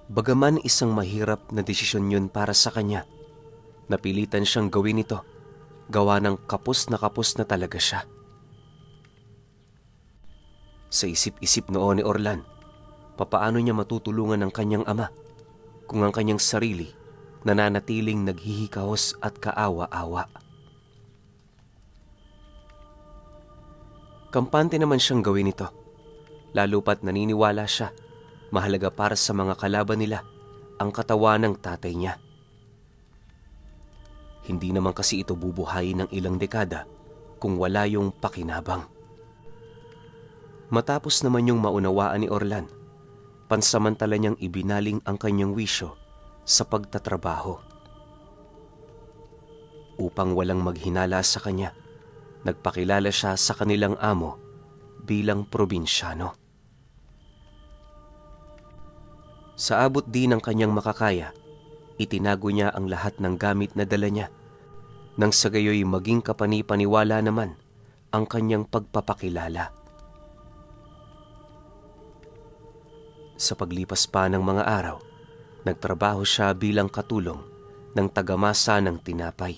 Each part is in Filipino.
Bagaman isang mahirap na desisyon yun para sa kanya, napilitan siyang gawin ito, gawa ng kapos na talaga siya. Sa isip-isip noon ni Orlan, papaano niya matutulungan ang kanyang ama kung ang kanyang sarili nananatiling naghihikahos at kaawa-awa. Kampante naman siyang gawin ito, lalo pat naniniwala siya mahalaga para sa mga kalaban nila ang katawan ng tatay niya. Hindi naman kasi ito bubuhayin ng ilang dekada kung wala yung pakinabang. Matapos naman yung maunawaan ni Orlan, pansamantala niyang ibinaling ang kanyang wisyo sa pagtatrabaho. Upang walang maghinala sa kanya, nagpakilala siya sa kanilang amo bilang probinsyano. Sa abot din ng kanyang makakaya, itinago niya ang lahat ng gamit na dala niya, nang sa gayoy maging kapani-paniwala naman ang kanyang pagpapakilala. Sa paglipas pa ng mga araw, nagtrabaho siya bilang katulong ng tagamasa ng tinapay.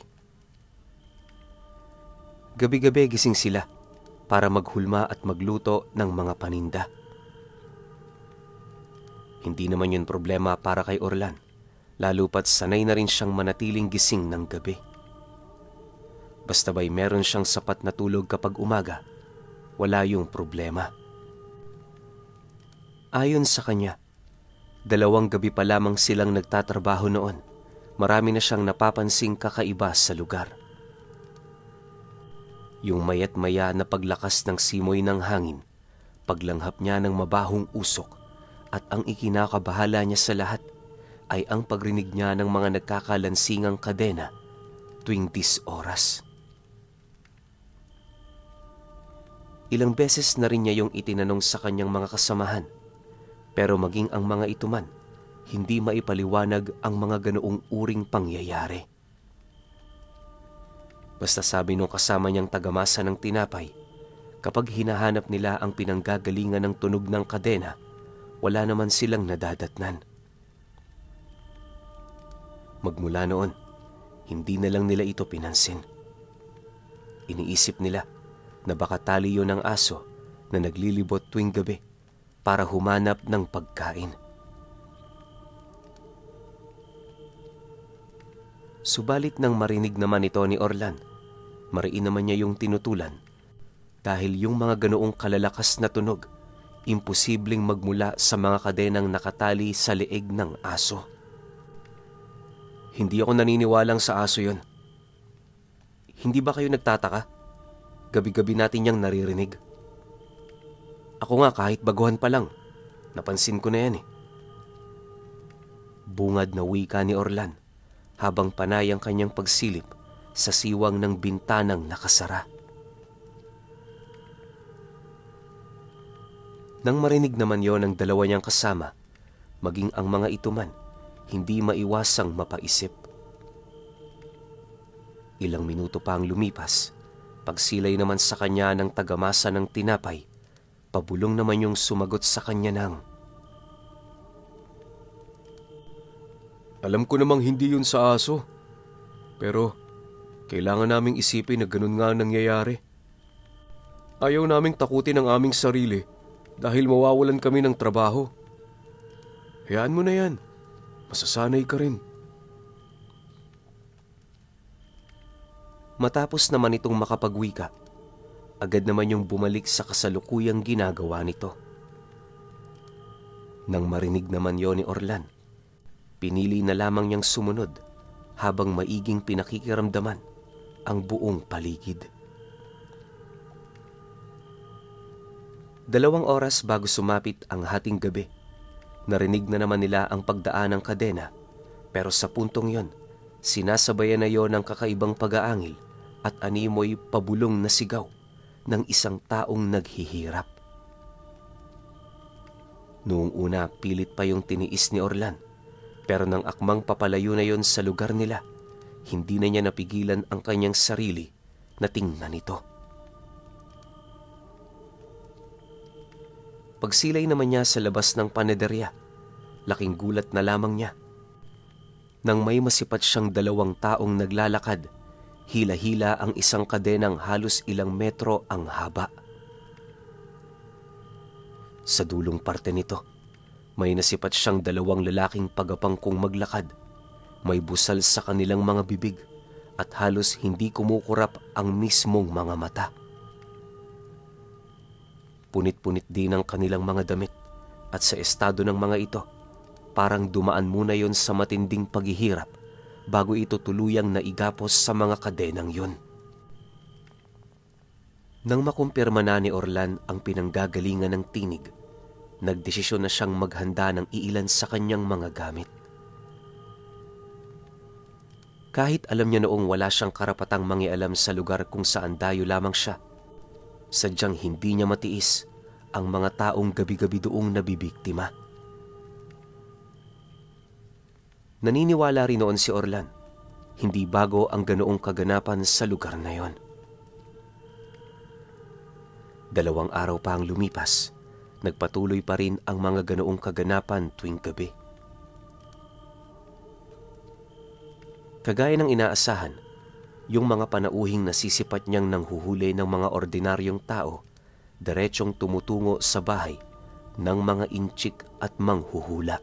Gabi-gabi gising sila para maghulma at magluto ng mga paninda. Hindi naman yun problema para kay Orlan, lalo pat sanay na rin siyang manatiling gising ng gabi. Basta ba'y meron siyang sapat na tulog kapag umaga, wala yung problema. Ayon sa kanya, 2 gabi pa lamang silang nagtatrabaho noon, marami na siyang napapansing kakaiba sa lugar. Yung mayat maya na paglakas ng simoy ng hangin, paglanghap niya ng mabahong usok, at ang ikinakabahala niya sa lahat ay ang pagrinig niya ng mga nagkakalansingang kadena tuwing 10 oras. Ilang beses na rin niya yung itinanong sa kanyang mga kasamahan, pero maging ang mga ito man, hindi maipaliwanag ang mga ganoong uring pangyayari. Basta sabi nung kasama niyang tagamasa ng tinapay, kapag hinahanap nila ang pinanggagalingan ng tunog ng kadena, wala naman silang nadadatnan. Magmula noon, hindi na lang nila ito pinansin. Iniisip nila na baka tali yun ng aso na naglilibot tuwing gabi para humanap ng pagkain. Subalit nang marinig naman ito ni Orlan, mariin naman niya yung tinutulan dahil yung mga ganoong kalalakas na tunog imposibleng magmula sa mga kadenang nakatali sa leeg ng aso. Hindi ako naniniwalang sa aso yon. Hindi ba kayo nagtataka? Gabi-gabi natin niyang naririnig. Ako nga kahit baguhan pa lang, napansin ko na yan eh. Bungad na wika ni Orlan habang panay ang kanyang pagsilip sa siwang ng bintanang nakasara. Nang marinig naman yon ng 2 niyang kasama, maging ang mga ito man, hindi maiwasang mapaisip. Ilang minuto pa ang lumipas, pagsilay naman sa kanya ng tagamasa ng tinapay, pabulong naman yung sumagot sa kanya ng, "Alam ko namang hindi yun sa aso, pero kailangan naming isipin na ganun nga nangyayari. Ayaw naming takutin ang aming sarili dahil mawawalan kami ng trabaho. Hayaan mo na yan. Masasanay ka rin." Matapos naman itong makapagwika, agad naman yung bumalik sa kasalukuyang ginagawa nito. Nang marinig naman yon ni Orlan, pinili na lamang niyang sumunod habang maiging pinakikiramdaman ang buong paligid. 2 oras bago sumapit ang hating gabi, narinig na naman nila ang pagdaan ng kadena, pero sa puntong yon, sinasabayan na yon ng kakaibang pag-aangil at animoy pabulong na sigaw ng isang taong naghihirap. Noong una, pilit pa yung tiniis ni Orlan, pero nang akmang papalayo na yon sa lugar nila, hindi na niya napigilan ang kanyang sarili na tingnan ito. Pagsilay naman niya sa labas ng panaderya, Laking gulat na lamang niya nang may masipat siyang 2 taong naglalakad. Hila-hila ang isang kadenang halos ilang metro ang haba. Sa dulong parte nito, may nasipat siyang 2 lalaking pagapangkong maglakad. May busal sa kanilang mga bibig at halos hindi kumukurap ang mismong mga mata. Punit-punit din ang kanilang mga damit at sa estado ng mga ito, parang dumaan muna yon sa matinding paghihirap bago ito tuluyang naigapos sa mga kadenang yun. Nang makumpirma na ni Orlan ang pinanggagalingan ng tinig, nagdesisyon na siyang maghanda ng iilan sa kanyang mga gamit. Kahit alam niya noong wala siyang karapatang mangialam sa lugar kung saan dayo lamang siya, sadyang hindi niya matiis ang mga taong gabi-gabi doong nabibiktima. Naniniwala rin noon si Orlan, hindi bago ang ganoong kaganapan sa lugar na yon. 2 araw pa ang lumipas, nagpatuloy pa rin ang mga ganoong kaganapan tuwing gabi. Kagaya ng inaasahan, yung mga panauhing nasisipat niyang nanghuhuli ng mga ordinaryong tao, diretsong tumutungo sa bahay ng mga inchik at manghuhula.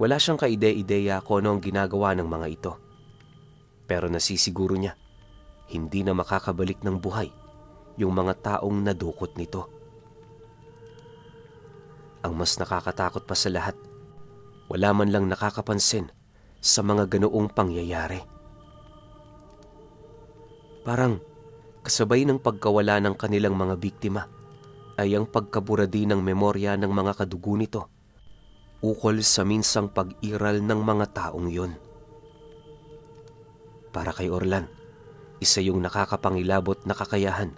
Wala siyang kaide-ideya kung ano ang ginagawa ng mga ito. Pero nasisiguro niya, hindi na makakabalik ng buhay yung mga taong nadukot nito. Ang mas nakakatakot pa sa lahat, wala man lang nakakapansin sa mga ganoong pangyayari. Parang kasabay ng pagkawala ng kanilang mga biktima ay ang pagkabura din ng memorya ng mga kadugo nito ukol sa minsang pag-iral ng mga taong yun. Para kay Orlan, isa yung nakakapangilabot na kakayahan.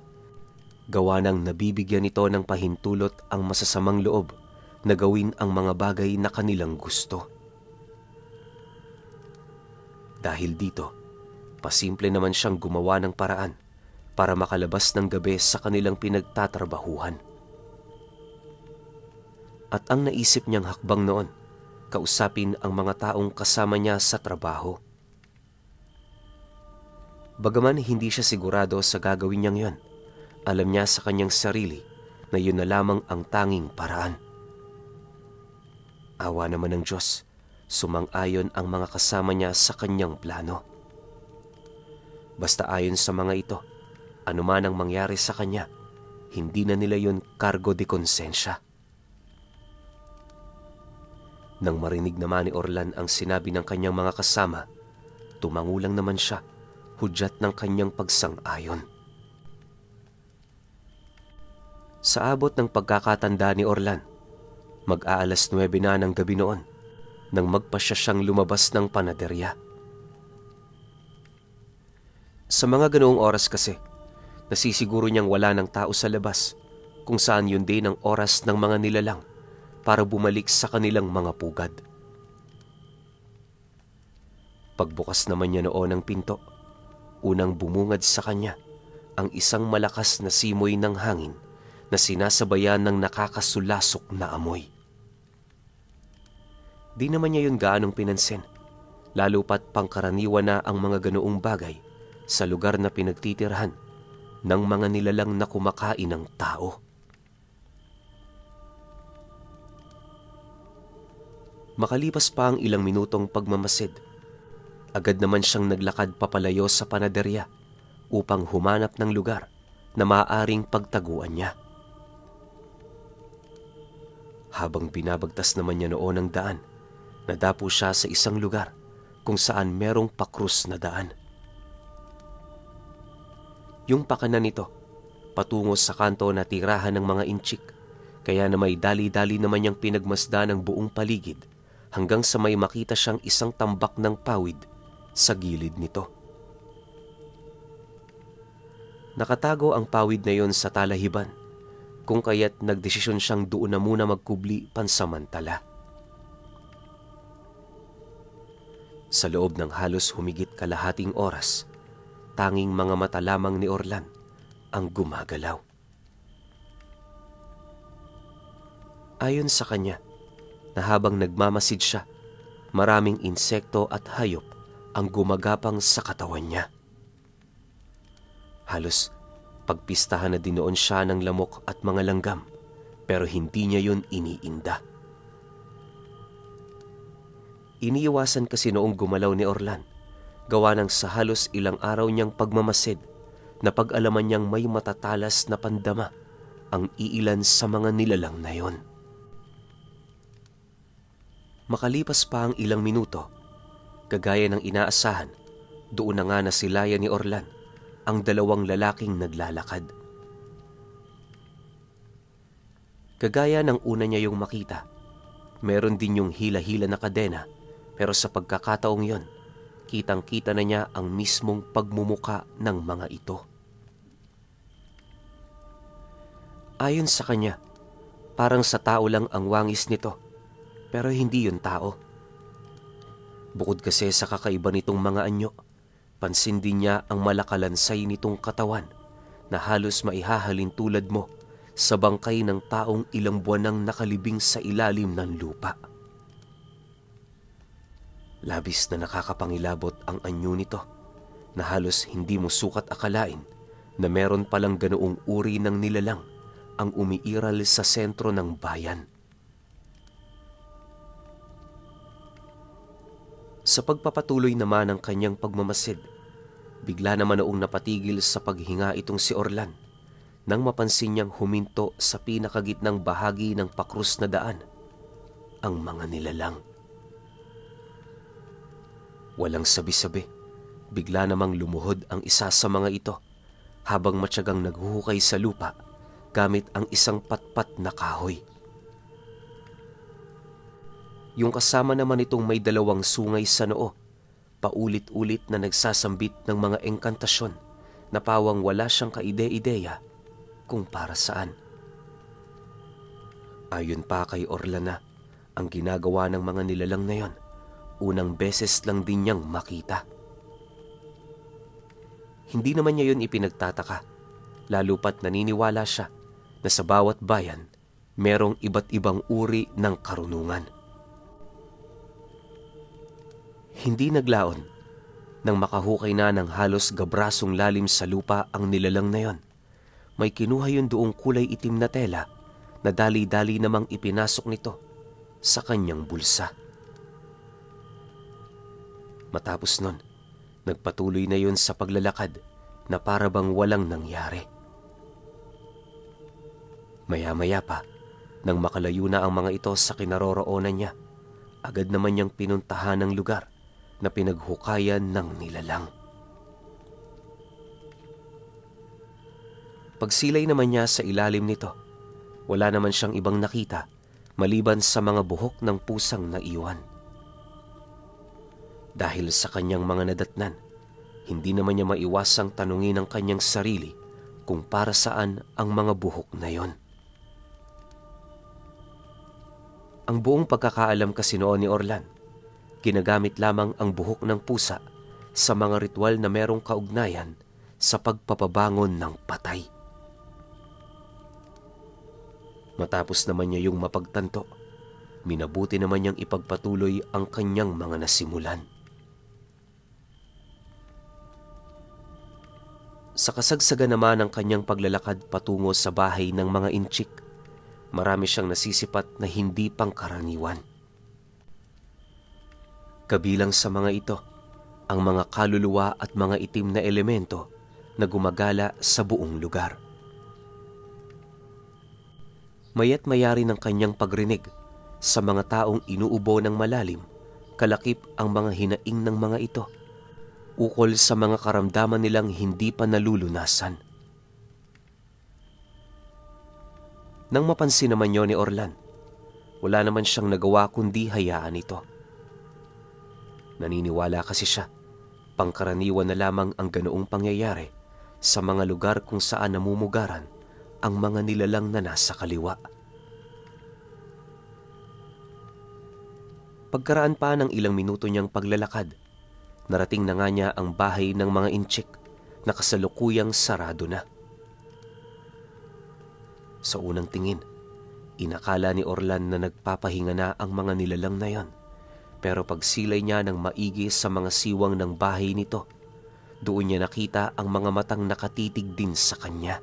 Gawa ng nabibigyan nito ng pahintulot ang masasamang loob na gawin ang mga bagay na kanilang gusto. Dahil dito, pasimple naman siyang gumawa ng paraan para makalabas ng gabi sa kanilang pinagtatrabahuhan. At ang naisip niyang hakbang noon, kausapin ang mga taong kasama niya sa trabaho. Bagaman hindi siya sigurado sa gagawin niyang yon, alam niya sa kanyang sarili na yun na lamang ang tanging paraan. Awa naman ng Diyos, sumang-ayon ang mga kasama niya sa kanyang plano. Basta ayon sa mga ito, anuman ang mangyari sa kanya, hindi na nila yun kargo de konsensya. Nang marinig naman ni Orlan ang sinabi ng kanyang mga kasama, tumangulang naman siya, hudyat ng kanyang pagsang-ayon. Sa abot ng pagkakatanda ni Orlan, mag-aalas 9 na ng gabi noon nang magpasya siyang lumabas ng panaderya. Sa mga ganoong oras kasi, nasisiguro niyang wala ng tao sa labas, kung saan yun din ang oras ng mga nilalang para bumalik sa kanilang mga pugad. Pagbukas naman niya noon ng pinto, unang bumungad sa kanya ang isang malakas na simoy ng hangin na sinasabayan ng nakakasulasok na amoy. Di naman niya yun gaanong pinansin, lalo pat pangkaraniwan na ang mga ganoong bagay sa lugar na pinagtitirhan ng mga nilalang na kumakain ng tao. Makalipas pa ang ilang minutong pagmamasid, agad naman siyang naglakad papalayo sa panaderya upang humanap ng lugar na maaaring pagtaguan niya. Habang binabagtas naman niya noon ang daan, nadapo siya sa isang lugar kung saan merong pakrus na daan. Yung pakanan nito, patungo sa kanto na tirahan ng mga inchik, kaya na may dali-dali naman niyang pinagmasdan ang buong paligid hanggang sa may makita siyang isang tambak ng pawid sa gilid nito. Nakatago ang pawid na yon sa talahiban, kung kaya't nagdesisyon siyang doon na muna magkubli pansamantala. Sa loob ng halos humigit kalahating oras, tanging mga mata lamang ni Orlan ang gumagalaw. Ayon sa kanya, na habang nagmamasid siya, maraming insekto at hayop ang gumagapang sa katawan niya. Halos pagpistahan na din noon siya ng lamok at mga langgam, pero hindi niya yun iniinda. Iniiwasan kasi noong gumalaw ni Orlan, gawa ng sa halos ilang araw niyang pagmamasid na pag-alaman niyang may matatalas na pandama ang iilan sa mga nilalang na yon. Makalipas pa ang ilang minuto, kagaya ng inaasahan, doon na nga nasilayan ni Orlan ang dalawang lalaking naglalakad. Kagaya ng una niya yung makita, meron din yung hila-hila na kadena, pero sa pagkakataong yon, kitang-kita na niya ang mismong pagmumuka ng mga ito. Ayon sa kanya, parang sa tao lang ang wangis nito, pero hindi yun tao. Bukod kasi sa kakaiba nitong mga anyo, pansin din niya ang malakalansay nitong katawan na halos maihahalin tulad mo sa bangkay ng taong ilang buwan nang nakalibing sa ilalim ng lupa. Labis na nakakapangilabot ang anyo nito na halos hindi mo sukat akalain na meron palang ganoong uri ng nilalang ang umiiral sa sentro ng bayan. Sa pagpapatuloy naman ng kanyang pagmamasid, bigla naman noong napatigil sa paghinga itong si Orlan nang mapansin niyang huminto sa pinakagitnang bahagi ng pakrus na daan ang mga nilalang. Walang sabi-sabi, bigla namang lumuhod ang isa sa mga ito habang matyagang naghuhukay sa lupa gamit ang isang patpat na kahoy. Yung kasama naman itong may dalawang sungay sa noo, paulit-ulit na nagsasambit ng mga engkantasyon na pawang wala siyang kaide-ideya kung para saan. Ayon pa kay Orlan, ang ginagawa ng mga nilalang na yon, unang beses lang din niyang makita. Hindi naman niya yun ipinagtataka, lalo pat naniniwala siya na sa bawat bayan merong iba't ibang uri ng karunungan. Hindi naglaon nang makahukay na ng halos gabrasong lalim sa lupa ang nilalang na yon. May kinuha yun doong kulay itim na tela na dali-dali namang ipinasok nito sa kanyang bulsa. Matapos nun, nagpatuloy na yun sa paglalakad na para bang walang nangyari. Maya-maya pa, nang makalayo na ang mga ito sa kinaroroonan niya, agad naman niyang pinuntahan ang lugar na pinaghukayan ng nilalang. Pagsilay naman niya sa ilalim nito, wala naman siyang ibang nakita maliban sa mga buhok ng pusang naiwan. Dahil sa kanyang mga nadatnan, hindi naman niya maiwasang tanungin ang kanyang sarili kung para saan ang mga buhok na yon. Ang buong pagkakaalam kasi noon ni Orlan, ginagamit lamang ang buhok ng pusa sa mga ritual na merong kaugnayan sa pagpapabangon ng patay. Matapos naman niya yung mapagtanto, minabuti naman niyang ipagpatuloy ang kanyang mga nasimulan. Sa kasagsagan naman ng kanyang paglalakad patungo sa bahay ng mga inchik, marami siyang nasisipat na hindi pangkaraniwan. Kabilang sa mga ito, ang mga kaluluwa at mga itim na elemento na gumagala sa buong lugar. Maya't mayari ng kanyang pagrinig sa mga taong inuubo ng malalim, kalakip ang mga hinaing ng mga ito, ukol sa mga karamdaman nilang hindi pa nalulunasan. Nang mapansin naman yun ni Orlan, wala naman siyang nagawa kundi hayaan ito. Naniniwala kasi siya, pangkaraniwan na lamang ang ganoong pangyayari sa mga lugar kung saan namumugaran ang mga nilalang na nasa kaliwa. Pagkaraan pa ng ilang minuto niyang paglalakad, narating na nga niya ang bahay ng mga inchik na kasalukuyang sarado na. Sa unang tingin, Inakala ni Orlan na nagpapahinga na ang mga nilalang na yon, pero pagsilay niya ng maigi sa mga siwang ng bahay nito, doon niya nakita ang mga matang nakatitig din sa kanya.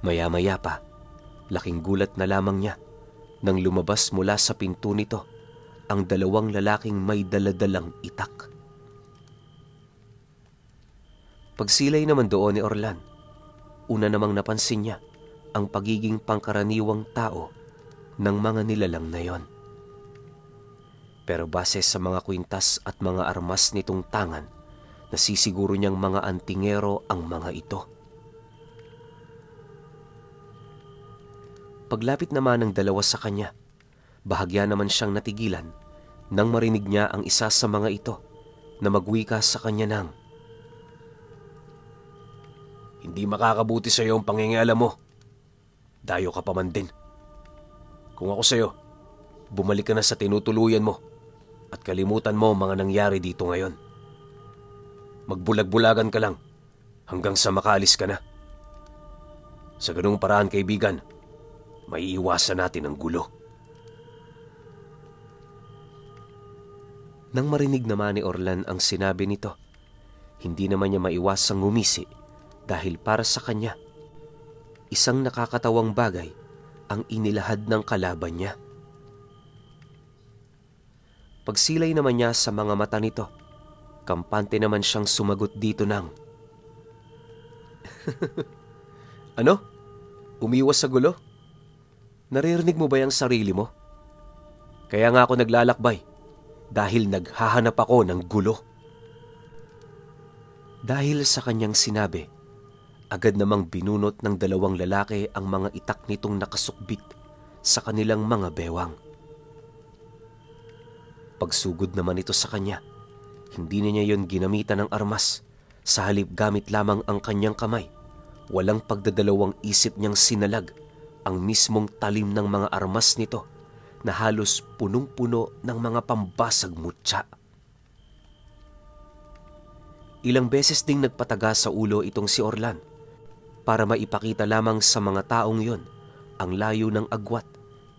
Maya-maya pa, laking gulat na lamang niya nang lumabas mula sa pinto nito ang dalawang lalaking may daladalang itak. Pagsilay naman doon ni Orlan, una namang napansin niya ang pagiging pangkaraniwang tao ng mga nilalang na yon. Pero base sa mga kwintas at mga armas nitong tangan, nasisiguro niyang mga antingero ang mga ito. Paglapit naman ng dalawa sa kanya, bahagya naman siyang natigilan nang marinig niya ang isa sa mga ito na magwika sa kanya ng, "Hindi makakabuti sa iyo ang pangingialam mo. Dayo ka pa man din. Kung ako sa iyo, bumalik ka na sa tinutuluyan mo at kalimutan mo mga nangyari dito ngayon. Magbulag-bulagan ka lang hanggang sa makaalis ka na. Sa ganung paraan, kaibigan, maiiwasan natin ang gulo." Nang marinig naman ni Orlan ang sinabi nito, hindi naman niya maiwasang ngumisi dahil para sa kanya, isang nakakatawang bagay ang inilahad ng kalaban niya. Pagsilay naman niya sa mga mata nito, kampante naman siyang sumagot dito ng, "Ano? Umiwas sa gulo? Naririnig mo ba yung sarili mo? Kaya nga ako naglalakbay dahil naghahanap ako ng gulo." Dahil sa kanyang sinabi, agad namang binunot ng dalawang lalaki ang mga itak nitong nakasukbit sa kanilang mga bewang. Pagsugod naman ito sa kanya, hindi na niya yon ginamitan ng armas, sa halip gamit lamang ang kanyang kamay. Walang pagdadalawang isip niyang sinalag ang mismong talim ng mga armas nito na halos punong-puno ng mga pambasag mutya. Ilang beses ding nagpataga sa ulo itong si Orlan para maipakita lamang sa mga taong yon ang layo ng agwat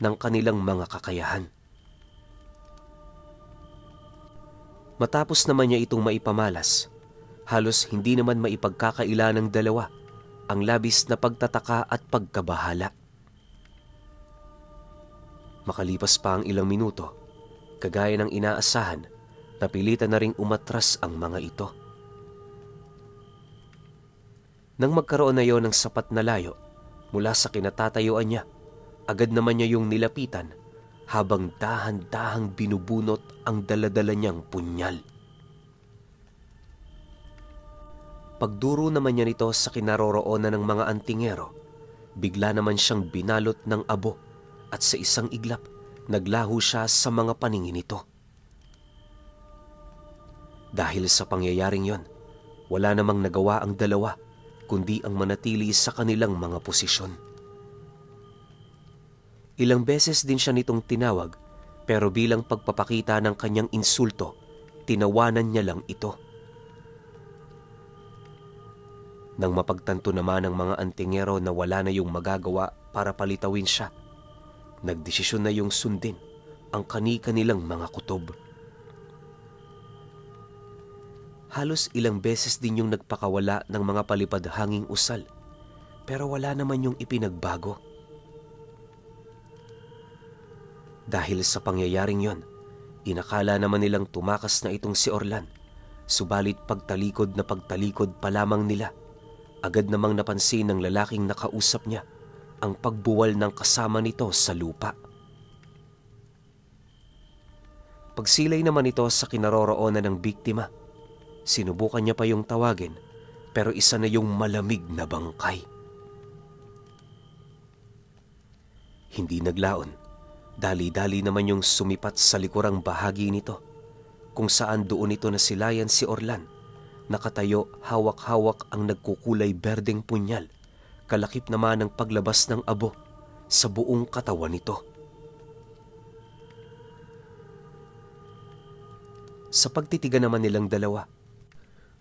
ng kanilang mga kakayahan. Matapos naman niya itong maipamalas, halos hindi naman maipagkakaila ng dalawa ang labis na pagtataka at pagkabahala. Makalipas pa ang ilang minuto, kagaya ng inaasahan, napilitan na ring umatras ang mga ito. Nang magkaroon na yon ng sapat na layo mula sa kinatatayuan niya, agad naman niya yung nilapitan habang dahan-dahang binubunot ang daladala niyang punyal. Pagduro naman niya nito sa kinaroroonan ng mga antingero, bigla naman siyang binalot ng abo at sa isang iglap, naglaho siya sa mga paningin nito. Dahil sa pangyayaring yon, wala namang nagawa ang dalawa kundi ang manatili sa kanilang mga posisyon. Ilang beses din siya nitong tinawag, pero bilang pagpapakita ng kanyang insulto, tinawanan niya lang ito. Nang mapagtanto naman ng mga antingero na wala na yung magagawa para palitawin siya, nagdesisyon na yung sundin ang kani-kanilang mga kutob. Halos ilang beses din yung nagpakawala ng mga palipad-hanging usal, pero wala naman yung ipinagbago. Dahil sa pangyayaring yon, inakala naman nilang tumakas na itong si Orlan, subalit pagtalikod na pagtalikod pa lamang nila, agad namang napansin ng lalaking nakausap niya ang pagbuwal ng kasama nito sa lupa. Pagsilay naman ito sa kinaroroonan ng biktima, sinubukan niya pa yung tawagin, pero isa na yung malamig na bangkay. Hindi naglaon, dali-dali naman yung sumipat sa likurang bahagi nito, kung saan doon ito nasilayan si Orlan, nakatayo hawak-hawak ang nagkukulay berdeng punyal, kalakip naman ng paglabas ng abo sa buong katawan nito. Sa pagtitigan naman nilang dalawa,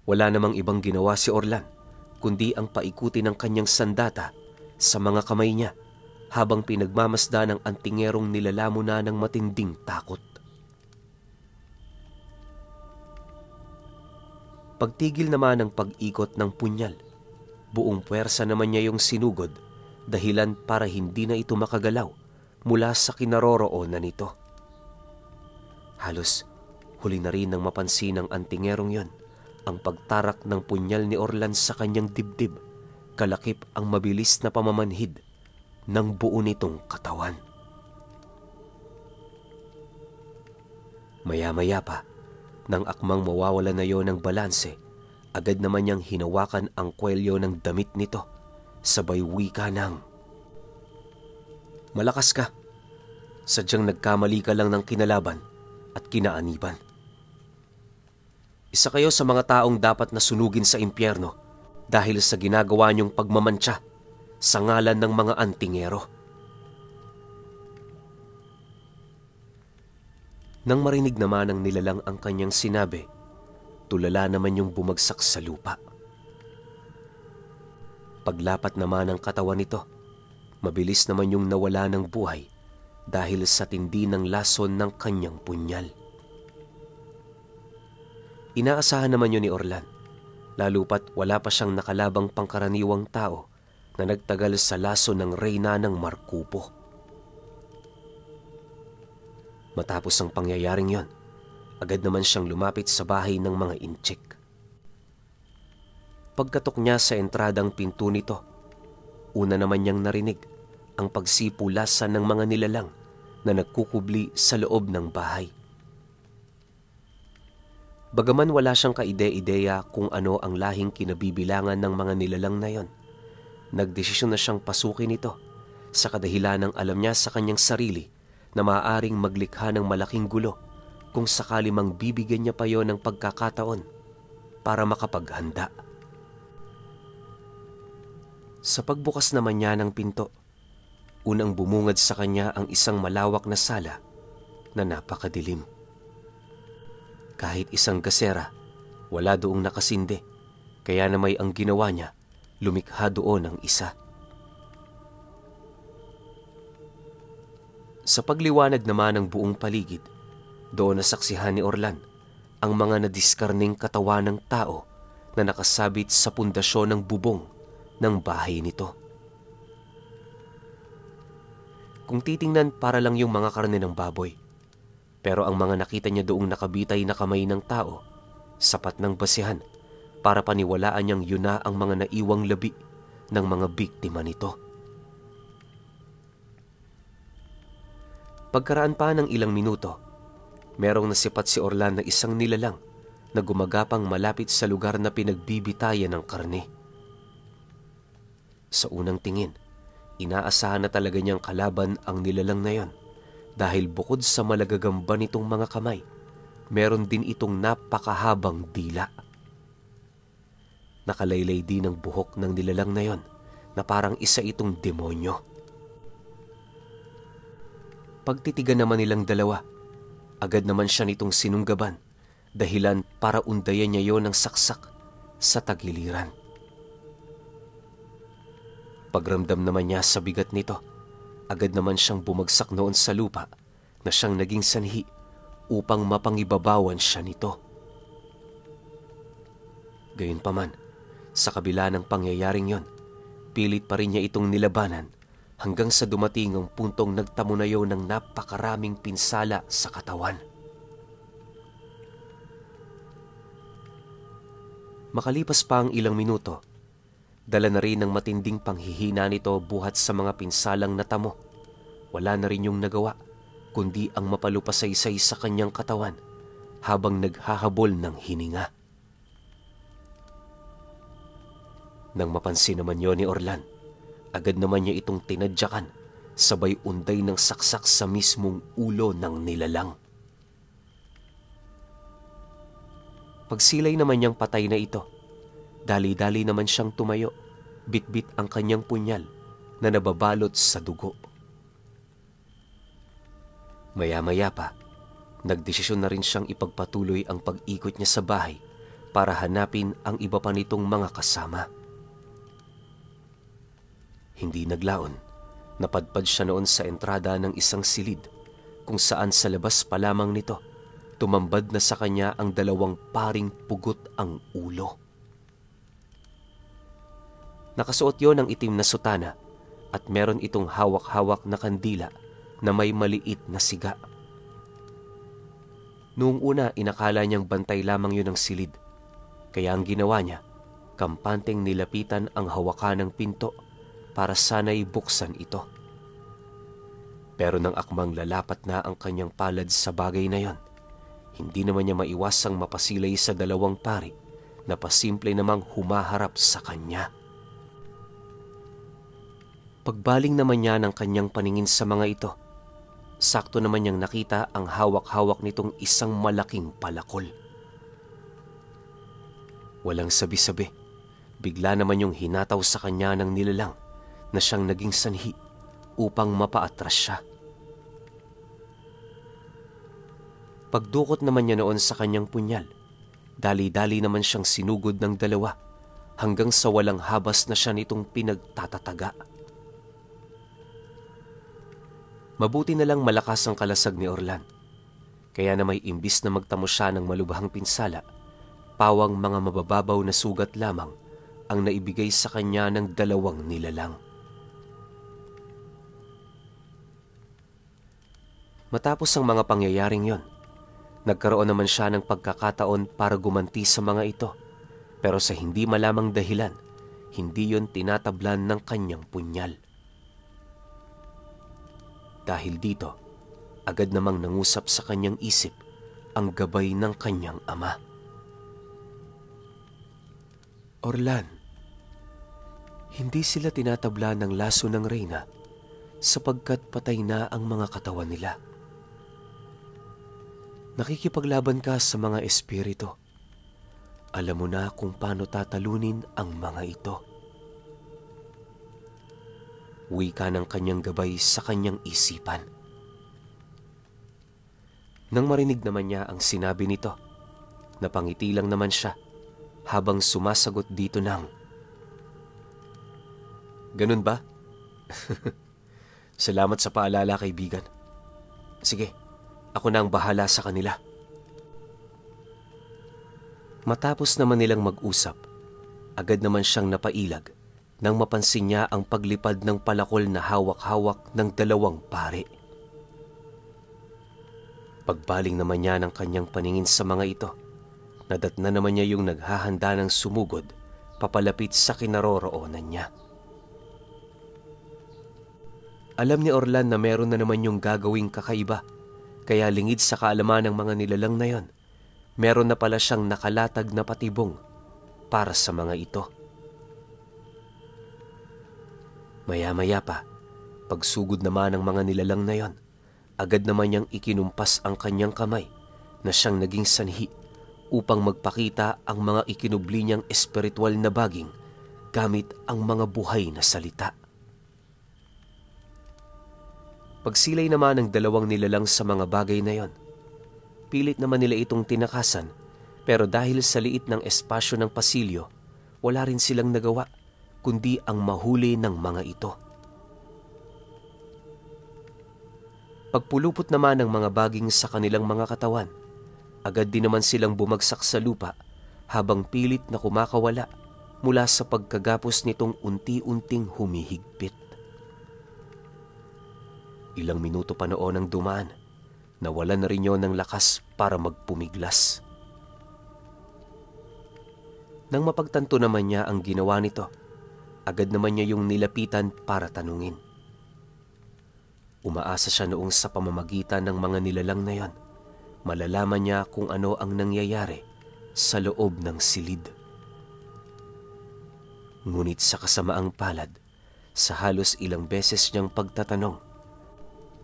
wala namang ibang ginawa si Orlan kundi ang paikuti ng kanyang sandata sa mga kamay niya habang pinagmamasdan ng antingerong nilalamo na ng matinding takot. Pagtigil naman ng pag-ikot ng punyal, buong puwersa naman niya yung sinugod, dahilan para hindi na ito makagalaw mula sa kinaroroonan nito. Halos huli na rin nang mapansin ng antingerong yon ang pagtarak ng punyal ni Orlan sa kanyang dibdib, kalakip ang mabilis na pamamanhid ng buo nitong katawan. Maya-maya pa, nang akmang mawawala na yon ng balanse, agad naman niyang hinawakan ang kwelyo ng damit nito, sabay wika ng, "Malakas ka. Sadyang nagkamali ka lang ng kinalaban at kinaaniban. Isa kayo sa mga taong dapat na sunugin sa impyerno dahil sa ginagawa niyong pagmamantsa sa ngalan ng mga antingero." Nang marinig naman ng nilalang ang kanyang sinabi, tulala naman yung bumagsak sa lupa. Paglapat naman ng katawan nito, mabilis naman yung nawala ng buhay dahil sa tindi ng lason ng kanyang punyal. Inaasahan naman yun ni Orlan, lalo pat wala pa siyang nakalabang pangkaraniwang tao na nagtagal sa lason ng reyna ng Markupo. Matapos ang pangyayaring yon, agad naman siyang lumapit sa bahay ng mga inchik. Pagkatok niya sa entradang pinto nito, una naman niyang narinig ang pagsipulasan ng mga nilalang na nagkukubli sa loob ng bahay. Bagaman wala siyang kaide-ideya kung ano ang lahing kinabibilangan ng mga nilalang na yon, nagdesisyon na siyang pasukin ito sa kadahilan ng alam niya sa kanyang sarili na maaaring maglikha ng malaking gulo kung sakali mang bibigyan niya pa yon ng pagkakataon para makapaghanda. Sa pagbukas naman niya ng pinto, unang bumungad sa kanya ang isang malawak na sala na napakadilim. Kahit isang gasera, wala doong nakasinde, kaya namay ang ginawa niya, lumikha doon ang isa. Sa pagliwanag naman ng buong paligid, doon nasaksihan ni Orlan ang mga nadiskarning katawan ng tao na nakasabit sa pundasyon ng bubong ng bahay nito. Kung titingnan, para lang yung mga karne ng baboy. Pero ang mga nakita niya doong nakabitay na kamay ng tao, sapat ng basihan para paniwalaan niyang yun na ang mga naiwang labi ng mga biktima nito. Pagkaraan pa ng ilang minuto, merong nasipat si Orlan na isang nilalang na gumagapang malapit sa lugar na pinagbibitayan ng karne. Sa unang tingin, inaasahan na talaga niyang kalaban ang nilalang na yon dahil bukod sa malagagamba nitong mga kamay, meron din itong napakahabang dila. Nakalaylay din ang buhok ng nilalang na yon na parang isa itong demonyo. Pagtitigan naman nilang dalawa, agad naman siya nitong sinunggaban, dahilan para undayan niya yon ng saksak sa tagiliran. Pagramdam naman niya sa bigat nito, agad naman siyang bumagsak noon sa lupa na siyang naging sanhi upang mapangibabawan siya nito. Gayunpaman, sa kabila ng pangyayaring yon, pilit pa rin niya itong nilabanan hanggang sa dumating ang puntong nagtamo na yon ng napakaraming pinsala sa katawan. Makalipas pa ang ilang minuto, dala na rin ng matinding panghihina nito buhat sa mga pinsalang natamo. Wala na rin yung nagawa, kundi ang mapalupasaysay sa kanyang katawan habang naghahabol ng hininga. Nang mapansin naman yon ni Orlan, agad naman niya itong tinadyakan, sabay unday ng saksak sa mismong ulo ng nilalang. Pagsilay naman niyang patay na ito, dali-dali naman siyang tumayo, bitbit ang kanyang punyal na nababalot sa dugo. Maya-maya pa, nagdesisyon na rin siyang ipagpatuloy ang pag-ikot niya sa bahay para hanapin ang iba pa nitong mga kasama. Hindi naglaon. Napadpad siya noon sa entrada ng isang silid kung saan sa labas pa lamang nito, tumambad na sa kanya ang 2 paring pugot ang ulo. Nakasuot yon ng itim na sutana at meron itong hawak-hawak na kandila na may maliit na siga. Noong una, inakala niyang bantay lamang yun ng silid. Kaya ang ginawa niya, kampanteng nilapitan ang hawakan ng pinto para sana'y buksan ito. Pero nang akmang lalapat na ang kanyang palad sa bagay na yon, hindi naman niya maiwasang mapasilay sa 2 pari na pasimple namang humaharap sa kanya. Pagbaling naman niya ng kanyang paningin sa mga ito, sakto naman niyang nakita ang hawak-hawak nitong isang malaking palakol. Walang sabi-sabi, bigla naman yung hinataw sa kanya ng nilalang na siyang naging sanhi upang mapaatras siya. Pagdukot naman niya noon sa kanyang punyal, dali-dali naman siyang sinugod ng 2 hanggang sa walang habas na siya nitong pinagtatataga. Mabuti na lang malakas ang kalasag ni Orlan, kaya na may imbis na magtamo siya ng malubhang pinsala, pawang mga mabababaw na sugat lamang ang naibigay sa kanya ng 2 nilalang. Matapos ang mga pangyayaring yon, nagkaroon naman siya ng pagkakataon para gumanti sa mga ito, pero sa hindi malamang dahilan, hindi yon tinatablan ng kanyang punyal. Dahil dito, agad namang nangusap sa kanyang isip ang gabay ng kanyang ama. Orlan, hindi sila tinatabla ng laso ng reyna sapagkat patay na ang mga katawan nila. Nakikipaglaban ka sa mga espiritu. Alam mo na kung paano tatalunin ang mga ito. Wika ng kanyang gabay sa kanyang isipan. Nang marinig naman niya ang sinabi nito, napangiti lang naman siya habang sumasagot dito ng, "Ganun ba? Salamat sa paalala, kaibigan. Sige, ako na ang bahala sa kanila." Matapos naman nilang mag-usap, agad naman siyang napailag nang mapansin niya ang paglipad ng palakol na hawak-hawak ng 2 pari. Pagbaling naman niya ng kanyang paningin sa mga ito, nadatna naman niya yung naghahanda ng sumugod papalapit sa kinaroroonan niya. Alam ni Orlan na meron na naman yung gagawing kakaiba, kaya lingid sa kaalaman ng mga nilalang na yon, meron na pala siyang nakalatag na patibong para sa mga ito. Maya-maya pa, pagsugod naman ng mga nilalang na yon, agad naman niyang ikinumpas ang kanyang kamay na siyang naging sanhi upang magpakita ang mga ikinubli niyang espiritual na baging gamit ang mga buhay na salita. Pagsilay naman ng 2 nilalang sa mga bagay na yon, pilit naman nila itong tinakasan, pero dahil sa liit ng espasyo ng pasilyo, wala rin silang nagawa kundi ang mahuli ng mga ito. Pagpulupot naman ng mga baging sa kanilang mga katawan, agad din naman silang bumagsak sa lupa habang pilit na kumakawala mula sa pagkagapos nitong unti-unting humihigpit. Ilang minuto pa noon ang dumaan, nawalan na rin yon ng lakas para magpumiglas. Nang mapagtanto naman niya ang ginawa nito, agad naman niya yung nilapitan para tanungin. Umaasa siya noong sa pamamagitan ng mga nilalang na yon, malalaman niya kung ano ang nangyayari sa loob ng silid. Ngunit sa kasamaang palad, sa halos ilang beses niyang pagtatanong,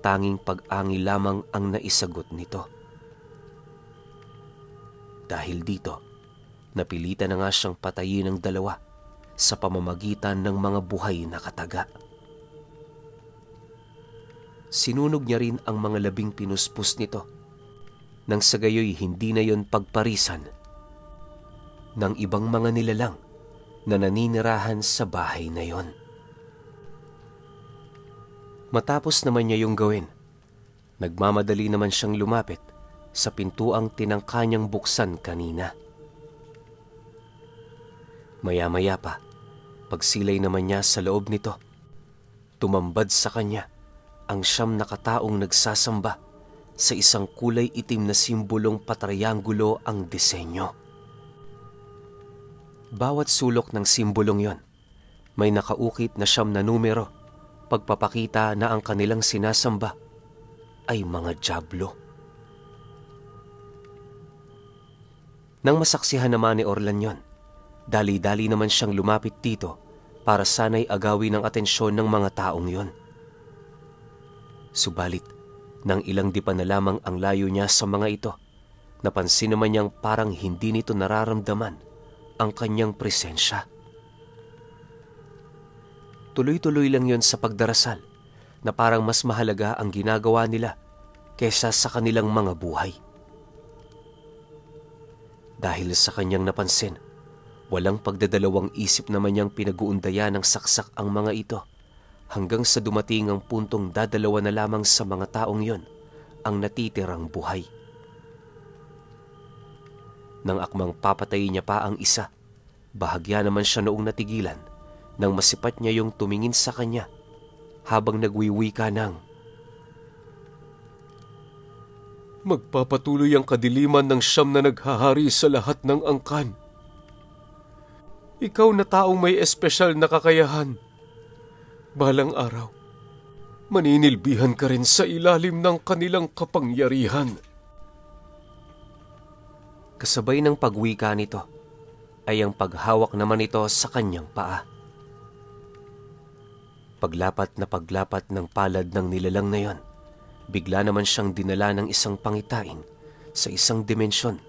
tanging pag-angi lamang ang naisagot nito. Dahil dito, napilitan na nga siyang patayin ng 2 sa pamamagitan ng mga buhay na kataga. Sinunog niya rin ang mga labing pinuspos nito, nang sa gayoy hindi na yon pagparisan ng ibang mga nilalang na naninirahan sa bahay na yon. Matapos naman niya yung gawin, nagmamadali naman siyang lumapit sa pintuang tinangka niyang buksan kanina. Maya-maya pa, pagsilay naman niya sa loob nito, tumambad sa kanya ang 9 na kataong nagsasamba sa isang kulay itim na simbolong patrianggulo ang disenyo. Bawat sulok ng simbolong yon, may nakaukit na 9 na numero, pagpapakita na ang kanilang sinasamba ay mga dyablo. Nang masaksihan naman ni Orlan yon, dali-dali naman siyang lumapit dito para sana'y agawin ang atensyon ng mga taong yon. Subalit, nang ilang dipa na lamang ang layo niya sa mga ito, napansin naman niyang parang hindi nito nararamdaman ang kanyang presensya. Tuloy-tuloy lang yon sa pagdarasal na parang mas mahalaga ang ginagawa nila kaysa sa kanilang mga buhay. Dahil sa kanyang napansin, walang pagdadalawang isip naman niyang pinag-uundayan ng saksak ang mga ito hanggang sa dumating ang puntong dadalawa na lamang sa mga taong yon ang natitirang buhay. Nang akmang papatayin niya pa ang isa, bahagya naman siya noong natigilan nang masipat niya yung tumingin sa kanya habang nagwiwika ng, "Magpapatuloy ang kadiliman ng Siyam na naghahari sa lahat ng angkan. Ikaw na taong may espesyal na kakayahan. Balang araw, maninilbihan ka rin sa ilalim ng kanilang kapangyarihan." Kasabay ng pagwika nito ay ang paghawak naman ito sa kanyang paa. Paglapat ng palad ng nilalang na yon, bigla naman siyang dinala ng isang pangitain sa isang dimensyon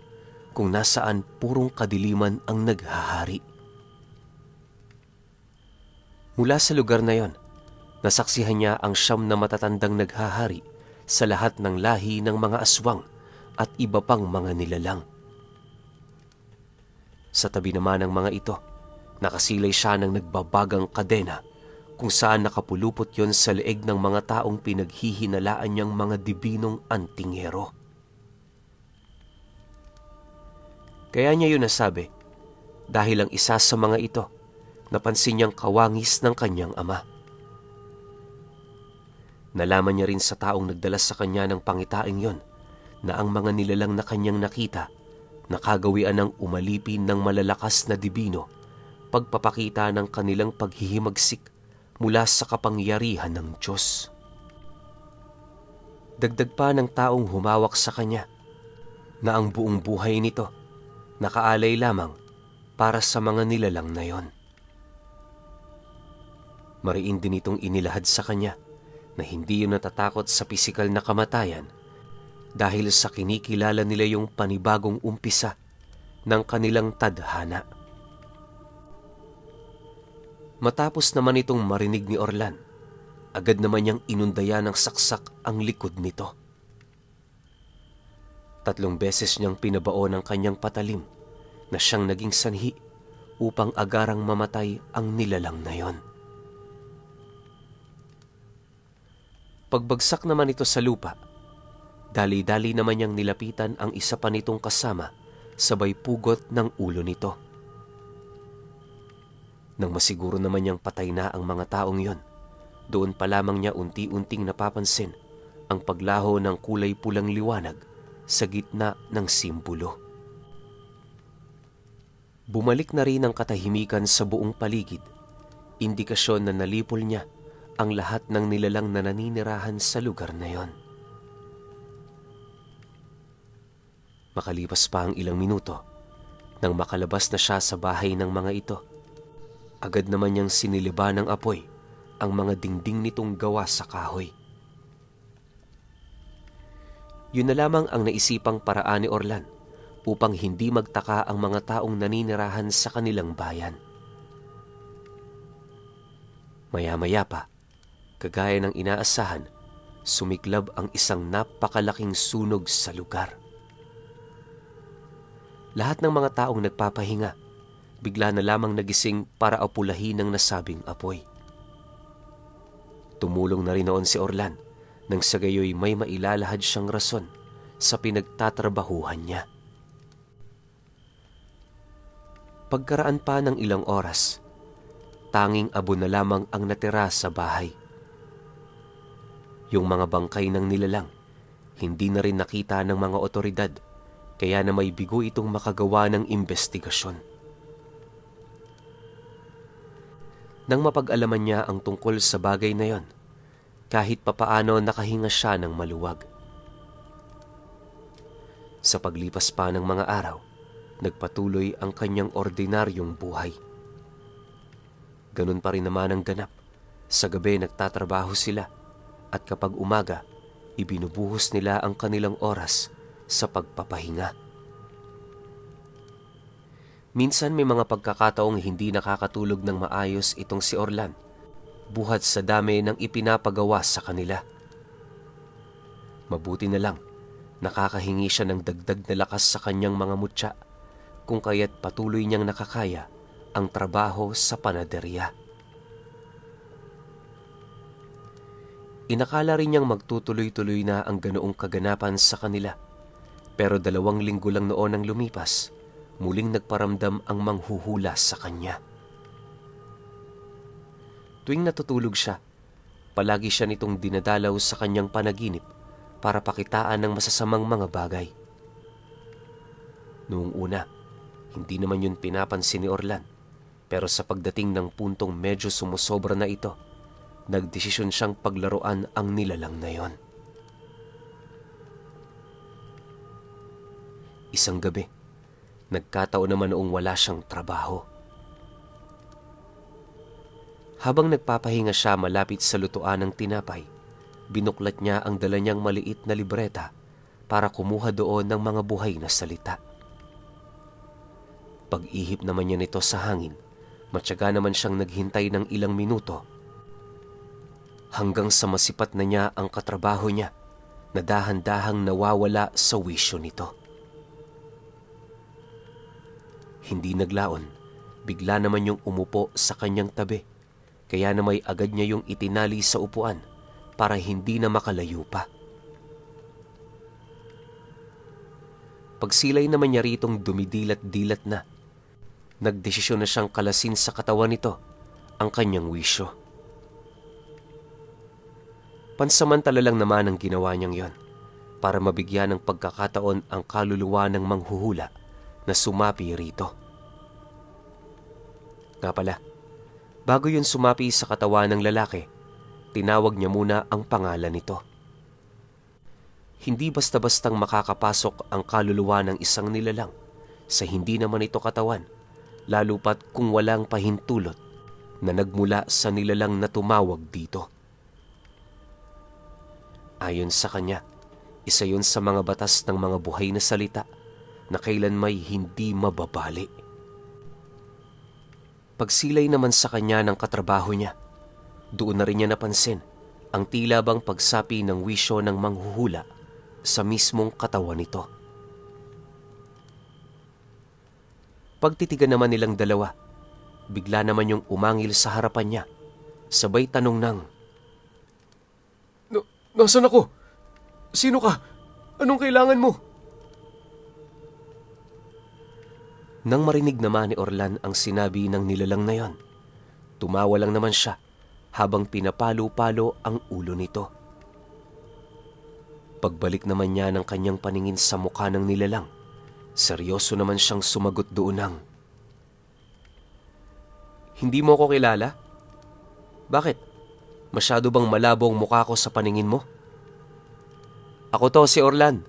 kung nasaan purong kadiliman ang naghahari. Mula sa lugar na yon, nasaksihan niya ang 9 na matatandang naghahari sa lahat ng lahi ng mga aswang at iba pang mga nilalang. Sa tabi naman ng mga ito, nakasilay siya ng nagbabagang kadena kung saan nakapulupot yon sa leeg ng mga taong pinaghihinalaan niyang mga dibinong antingero. Kaya niya yun nasabi dahil ang isa sa mga ito napansin niyang kawangis ng kanyang ama. Nalaman niya rin sa taong nagdala sa kanya ng pangitaing yon na ang mga nilalang na kanyang nakita nakagawian ng umalipin ng malalakas na dibino, pagpapakita ng kanilang paghihimagsik mula sa kapangyarihan ng Diyos. Dagdag pa ng taong humawak sa kanya na ang buong buhay nito nakaalay lamang para sa mga nilalang na yon. Mariin din itong inilahad sa kanya na hindi yun natatakot sa pisikal na kamatayan dahil sa kinikilala nila yung panibagong umpisa ng kanilang tadhana. Matapos naman itong marinig ni Orlan, agad naman niyang inundaya ng saksak ang likod nito. 3 beses niyang pinabaon ang kanyang patalim na siyang naging sanhi upang agarang mamatay ang nilalang na yon. Pagbagsak naman ito sa lupa, dali-dali naman niyang nilapitan ang isa pa nitong kasama sabay pugot ng ulo nito. Nang masiguro naman niyang patay na ang mga taong yon, doon pa lamang niya unti-unting napapansin ang paglaho ng kulay pulang liwanag sa gitna ng simbolo. Bumalik na rin ang katahimikan sa buong paligid, indikasyon na nalipol niya ang lahat ng nilalang na naninirahan sa lugar na yon. Makalipas pa ang ilang minuto, nang makalabas na siya sa bahay ng mga ito, agad naman niyang siniliban ng apoy ang mga dingding nitong gawa sa kahoy. Yun na lamang ang naisipang paraan ni Orlan upang hindi magtaka ang mga taong naninirahan sa kanilang bayan. Maya-maya pa, kagaya ng inaasahan, sumiklab ang isang napakalaking sunog sa lugar. Lahat ng mga taong nagpapahinga, bigla na lamang nagising para apulahin ng nasabing apoy. Tumulong na rin noon si Orlan nang sa gayoy may mailalahad siyang rason sa pinagtatrabahuhan niya. Pagkaraan pa ng ilang oras, tanging abo na lamang ang natira sa bahay. Yung mga bangkay ng nilalang, hindi na rin nakita ng mga otoridad, kaya na may bigo itong makagawa ng investigasyon. Nang mapag-alaman niya ang tungkol sa bagay na yon, kahit papaano nakahinga siya ng maluwag. Sa paglipas pa ng mga araw, nagpatuloy ang kanyang ordinaryong buhay. Ganun pa rin naman ang ganap. Sa gabi nagtatrabaho sila at kapag umaga, ibinubuhos nila ang kanilang oras sa pagpapahinga. Minsan may mga pagkakataong hindi nakakatulog ng maayos itong si Orlan, buhat sa dami ng ipinapagawa sa kanila. Mabuti na lang, nakakahingi siya ng dagdag na lakas sa kanyang mga mutya, kung kaya't patuloy niyang nakakaya ang trabaho sa panaderya. Inakala rin niyang magtutuloy-tuloy na ang ganoong kaganapan sa kanila, pero 2 linggo lang noon ang lumipas, muling nagparamdam ang manghuhula sa kanya. Tuwing natutulog siya, palagi siya nitong dinadalaw sa kanyang panaginip para pakitaan ng masasamang mga bagay. Noong una, hindi naman yun pinapansin ni Orlan, pero sa pagdating ng puntong medyo sumusobra na ito, nagdesisyon siyang paglaruan ang nilalang na yon. Isang gabi, nagkataon naman noong wala siyang trabaho. Habang nagpapahinga siya malapit sa lutuan ng tinapay, binuklat niya ang dala niyang maliit na libreta para kumuha doon ng mga buhay na salita. Pag-ihip naman niya nito sa hangin, matyaga naman siyang naghintay ng ilang minuto hanggang sa masipat na niya ang katrabaho niya na dahan-dahang nawawala sa wisyo nito. Hindi naglaon, bigla naman yung umupo sa kanyang tabi, kaya na may agad niya yung itinali sa upuan para hindi na makalayo pa. Pagsilay naman niya ritong dumidilat-dilat na, nagdesisyon na siyang kalasin sa katawan nito ang kanyang wisyo. Pansamantala lang naman ang ginawa niyang yon para mabigyan ng pagkakataon ang kaluluwa ng manghuhula na sumapi rito. Nga pala, bago yun sumapi sa katawan ng lalaki, tinawag niya muna ang pangalan nito. Hindi basta-bastang makakapasok ang kaluluwa ng isang nilalang sa hindi naman ito katawan, lalo pat kung walang pahintulot na nagmula sa nilalang na tumawag dito. Ayon sa kanya, isa yun sa mga batas ng mga buhay na salita na kailan may hindi mababali. Pagsilay naman sa kanya ng katrabaho niya, doon na rin niya napansin ang tila bang pagsapi ng wisyo ng manghuhula sa mismong katawan nito. Pagtitigan naman nilang dalawa, bigla naman yung umangil sa harapan niya, sabay tanong ng, Nasaan ako? Sino ka? Anong kailangan mo? Nang marinig naman ni Orlan ang sinabi ng nilalang na yon, tumawa lang naman siya habang pinapalo-palo ang ulo nito. Pagbalik naman niya ng kanyang paningin sa mukha ng nilalang, seryoso naman siyang sumagot doon ng, Hindi mo ko kilala? Bakit? Masyado bang malabo ang mukha ko sa paningin mo? Ako to si Orlan,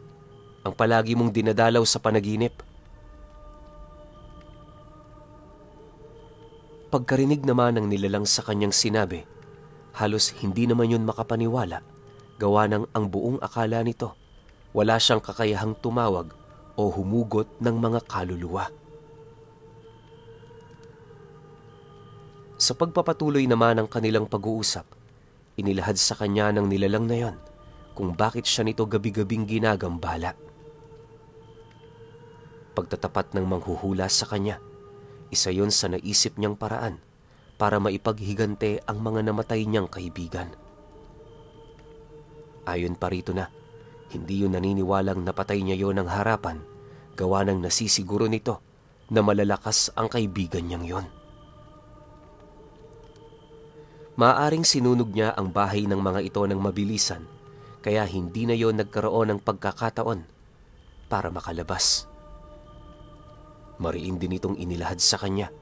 ang palagi mong dinadalaw sa panaginip. Pagkarinig naman ng nilalang sa kanyang sinabi, halos hindi naman yun makapaniwala, gawa ng ang buong akala nito, wala siyang kakayahang tumawag o humugot ng mga kaluluwa. Sa pagpapatuloy naman ng kanilang pag-uusap, inilahad sa kanya ng nilalang na yon kung bakit siya nito gabi-gabing ginagambala. Pagtatapat ng manghuhula sa kanya, isa yon sa naisip niyang paraan para maipaghigante ang mga namatay niyang kaibigan. Ayon pa rito na, hindi yun naniniwalang napatay niya yon ng harapan, gawa ng nasisiguro nito na malalakas ang kaibigan niyang yon. Maaaring sinunog niya ang bahay ng mga ito ng mabilisan, kaya hindi na yon nagkaroon ng pagkakataon para makalabas. Mariin din itong inilahad sa kanya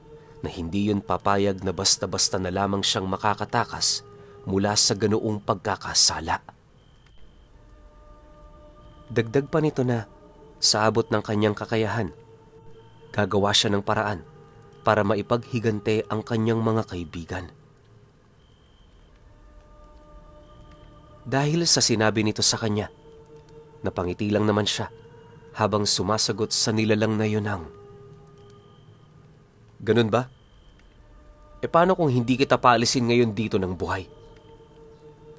na hindi yun papayag na basta-basta na lamang siyang makakatakas mula sa ganoong pagkakasala. Dagdag pa nito na sa abot ng kanyang kakayahan, gagawa siya ng paraan para maipaghigante ang kanyang mga kaibigan. Dahil sa sinabi nito sa kanya, napangiti lang naman siya habang sumasagot sa nilalang na yun ang, "Ganun ba? E paano kung hindi kita paalisin ngayon dito ng buhay?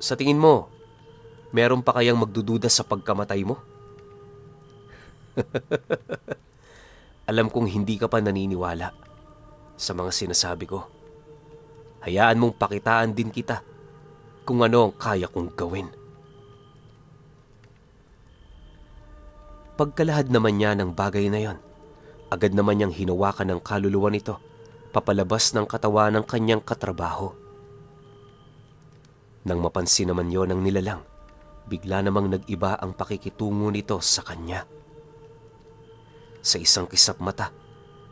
Sa tingin mo, meron pa kayang magdududa sa pagkamatay mo?" Alam kong hindi ka pa naniniwala sa mga sinasabi ko. Hayaan mong pakitaan din kita kung ano ang kaya kong gawin. Pagkalahad naman niya ng bagay na yon, agad naman niyang hinawakan ng kaluluwa nito papalabas ng katawan ng kanyang katrabaho. Nang mapansin naman yon ng nilalang, bigla namang nag-iba ang pakikitungo nito sa kanya. Sa isang kisap mata,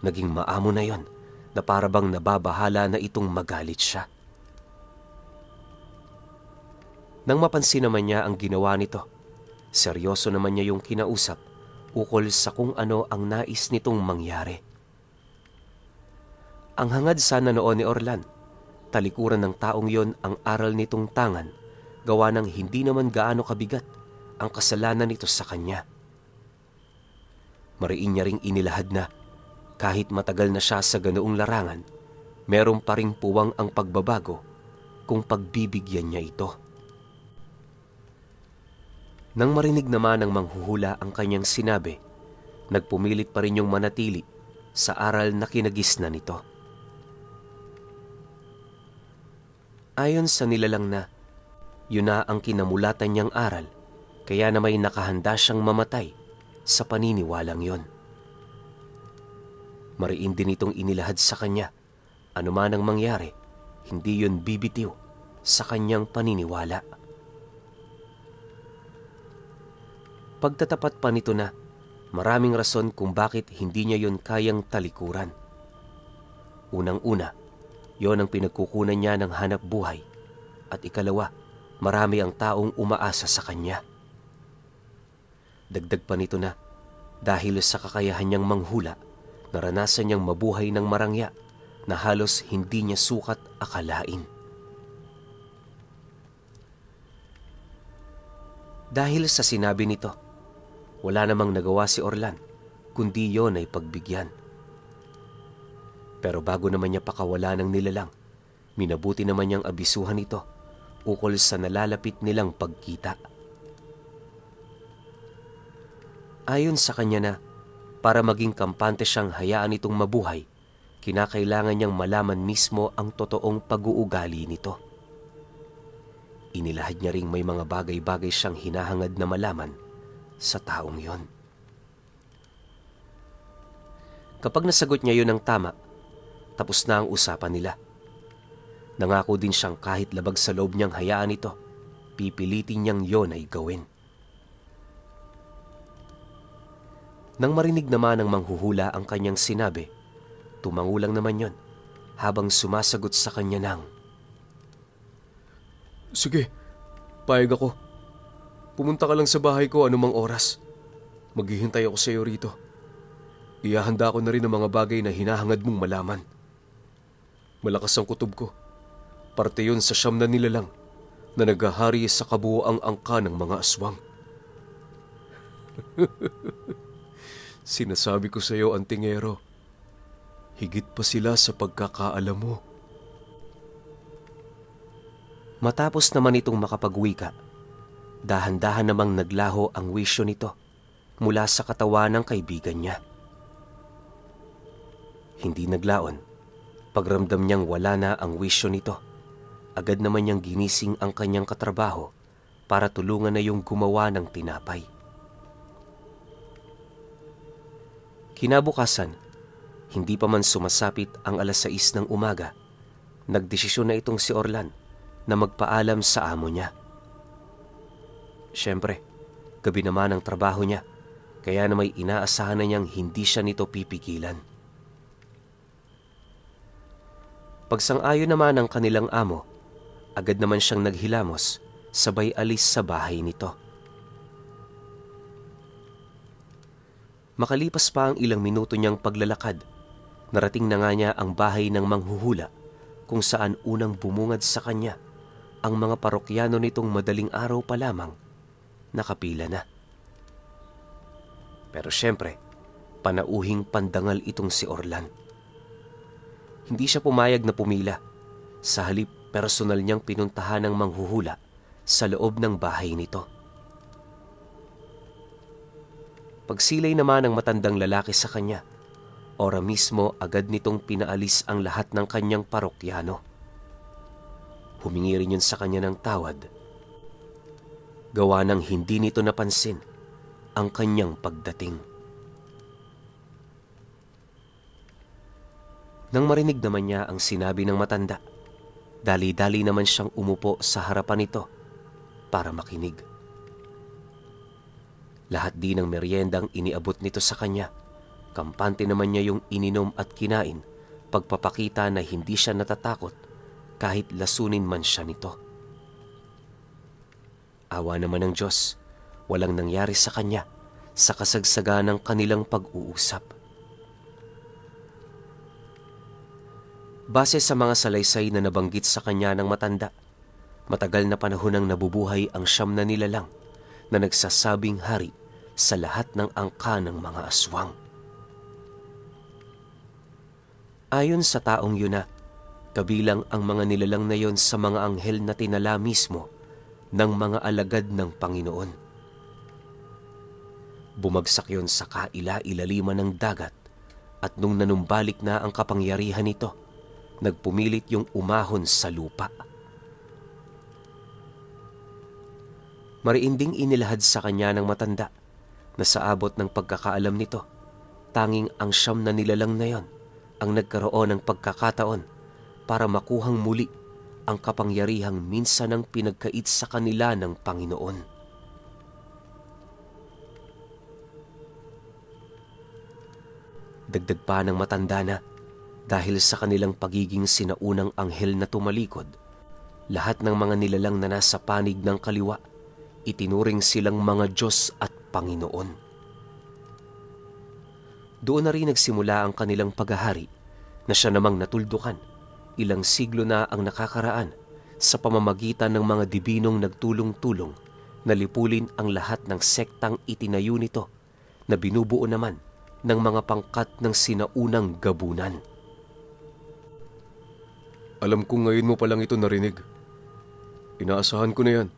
naging maamo na yon na parabang nababahala na itong magalit siya. Nang mapansin naman niya ang ginawa nito, seryoso naman niya yung kinausap ukol sa kung ano ang nais nitong mangyari. Ang hangad sana noon ni Orlan, talikuran ng taong yon ang aral nitong tangan, gawa ng hindi naman gaano kabigat ang kasalanan nito sa kanya. Mariin niya ring inilahad na kahit matagal na siya sa ganoong larangan, meron pa ring puwang ang pagbabago kung pagbibigyan niya ito. Nang marinig naman ng manghuhula ang kanyang sinabi, nagpumilit pa rin yung manatili sa aral na kinagisnan nito. Ayon sa nilalang na, yun na ang kinamulatan niyang aral, kaya na may nakahanda siyang mamatay sa paniniwalang yon. Mariin din itong inilahad sa kanya, anuman ang mangyari, hindi yun bibitiw sa kanyang paniniwala. Pagtatapat pa nito na, maraming rason kung bakit hindi niya yon kayang talikuran. Unang-una, yon ang pinagkukunan niya ng hanap buhay, at ikalawa, marami ang taong umaasa sa kanya. Dagdag pa nito na, dahil sa kakayahan niyang manghula, naranasan niyang mabuhay ng marangya na halos hindi niya sukat akalain. Dahil sa sinabi nito, wala namang nagawa si Orlan, kundi yon ay pagbigyan. Pero bago naman niya pakawala ng nilalang, minabuti naman niyang abisuhan ito ukol sa nalalapit nilang pagkita. Ayon sa kanya na, para maging kampante siyang hayaan itong mabuhay, kinakailangan niyang malaman mismo ang totoong pag-uugali nito. Inilahad niya ring may mga bagay-bagay siyang hinahangad na malaman sa taong yon. Kapag nasagot niya yun ng tama, tapos na ang usapan nila. Nangako din siyang kahit labag sa loob niyang hayaan ito, pipilitin niyang yon ay gawin. Nang marinig naman ng manghuhula ang kanyang sinabi, tumangulang naman yon habang sumasagot sa kanya ng, "Sige, payag ako. Pumunta ka lang sa bahay ko anumang oras. Maghihintay ako sa iyo rito. Ihahanda ko na rin ang mga bagay na hinahangad mong malaman. Malakas ang kutob ko. Parte yun sa siyam na nilalang na naghahari sa kabuoang angka ng mga aswang." Sinasabi ko sa iyo, Antingero, higit pa sila sa pagkakaalam mo. Matapos naman itong makapagwika, dahan-dahan namang naglaho ang wisyo nito mula sa katawan ng kaibigan niya. Hindi naglaon, pagramdam niyang wala na ang wisyo nito, agad naman niyang ginising ang kanyang katrabaho para tulungan na yung gumawa ng tinapay. Kinabukasan, hindi pa man sumasapit ang 6:00 ng umaga, nagdesisyon na itong si Orlan na magpaalam sa amo niya. Siyempre, gabi naman ang trabaho niya, kaya na may inaasahan na niyang hindi siya nito pipigilan. Pagsang-ayon naman ng kanilang amo, agad naman siyang naghilamos, sabay alis sa bahay nito. Makalipas pa ang ilang minuto niyang paglalakad, narating na nga niya ang bahay ng manghuhula kung saan unang bumungad sa kanya ang mga parokyano nitong madaling araw pa lamang nakapila na. Pero syempre, panauhing pandangal itong si Orlan. Hindi siya pumayag na pumila. Sa halip, personal niyang pinuntahan ng manghuhula sa loob ng bahay nito. Pagsilay naman ng matandang lalaki sa kanya, ora mismo agad nitong pinaalis ang lahat ng kanyang parokyano. Humingi rin yun sa kanya ng tawad. Gawa ng hindi nito napansin ang kanyang pagdating. Nang marinig naman niya ang sinabi ng matanda, dali-dali naman siyang umupo sa harapan nito para makinig. Lahat din ng meriendang iniabot nito sa kanya, kampante naman niya yung ininom at kinain, pagpapakita na hindi siya natatakot kahit lasunin man siya nito. Awa naman ng Diyos, walang nangyari sa kanya sa kasagsagan ng kanilang pag-uusap. Base sa mga salaysay na nabanggit sa kanya ng matanda, matagal na panahon nang nabubuhay ang siyam na nilalang na nagsasabing hari sa lahat ng angka ng mga aswang. Ayon sa taong yun na, kabilang ang mga nilalang na yon sa mga anghel na tinala mismo ng mga alagad ng Panginoon. Bumagsak yon sa kaila-ilaliman ng dagat at nung nanumbalik na ang kapangyarihan nito, nagpumilit yung umahon sa lupa. Mariinding inilahad sa kanya ng matanda na sa abot ng pagkakaalam nito, tanging ang siyam na nilalang na yon ang nagkaroon ng pagkakataon para makuhang muli ang kapangyarihang minsan ang pinagkait sa kanila ng Panginoon. Dagdag pa ng matanda na dahil sa kanilang pagiging sinaunang anghel na tumalikod, lahat ng mga nilalang na nasa panig ng kaliwa itinuring silang mga Diyos at Panginoon. Doon na rin nagsimula ang kanilang paghahari na siya namang natuldukan. Ilang siglo na ang nakakaraan sa pamamagitan ng mga dibinong nagtulong-tulong na lipulin ang lahat ng sektang itinayo nito na binubuo naman ng mga pangkat ng sinaunang gabunan. Alam ko ngayon mo palang ito narinig. Inaasahan ko na yan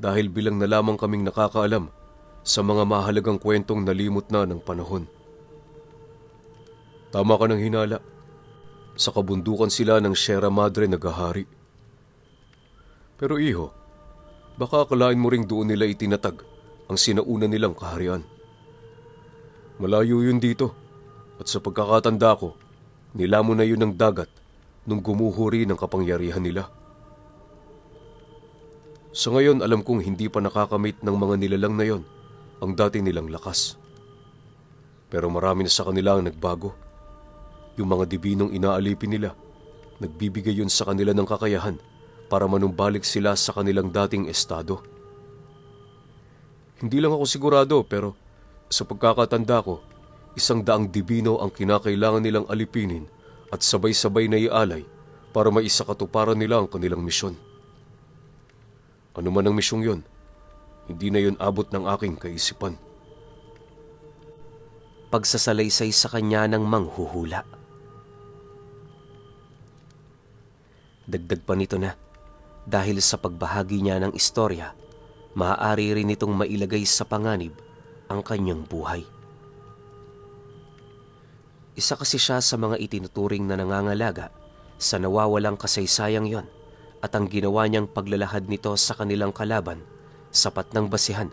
dahil bilang na lamang kaming nakakaalam sa mga mahalagang kwentong nalimot na ng panahon. Tama ka ng hinala. Sa kabundukan sila ng Sierra Madre naghahari. Pero iho, baka akalain mo ring doon nila itinatag ang sinauna nilang kaharian. Malayo yun dito at sa pagkakatanda ko, nilamon na yun ng dagat nung gumuhuri ng kapangyarihan nila. Sa ngayon alam kong hindi pa nakakamit ng mga nilalang na yon ang dati nilang lakas. Pero marami na sa kanila ang nagbago. Yung mga dibinong inaalipin nila, nagbibigay yun sa kanila ng kakayahan para manumbalik sila sa kanilang dating estado. Hindi lang ako sigurado pero sa pagkakatanda ko, 100 dibino ang kinakailangan nilang alipinin at sabay-sabay na ialay para maisakatuparan nila ang kanilang misyon. Ano man ang misyong yon, hindi na yun abot ng aking kaisipan. Pagsasalaysay sa kanya ng manghuhula. Dagdag pa nito na, dahil sa pagbahagi niya ng istorya, maaari rin itong mailagay sa panganib ang kanyang buhay. Isa kasi siya sa mga itinuturing na nangangalaga sa nawawalang kasaysayang yon at ang ginawa niyang paglalahad nito sa kanilang kalaban sapat ng basihan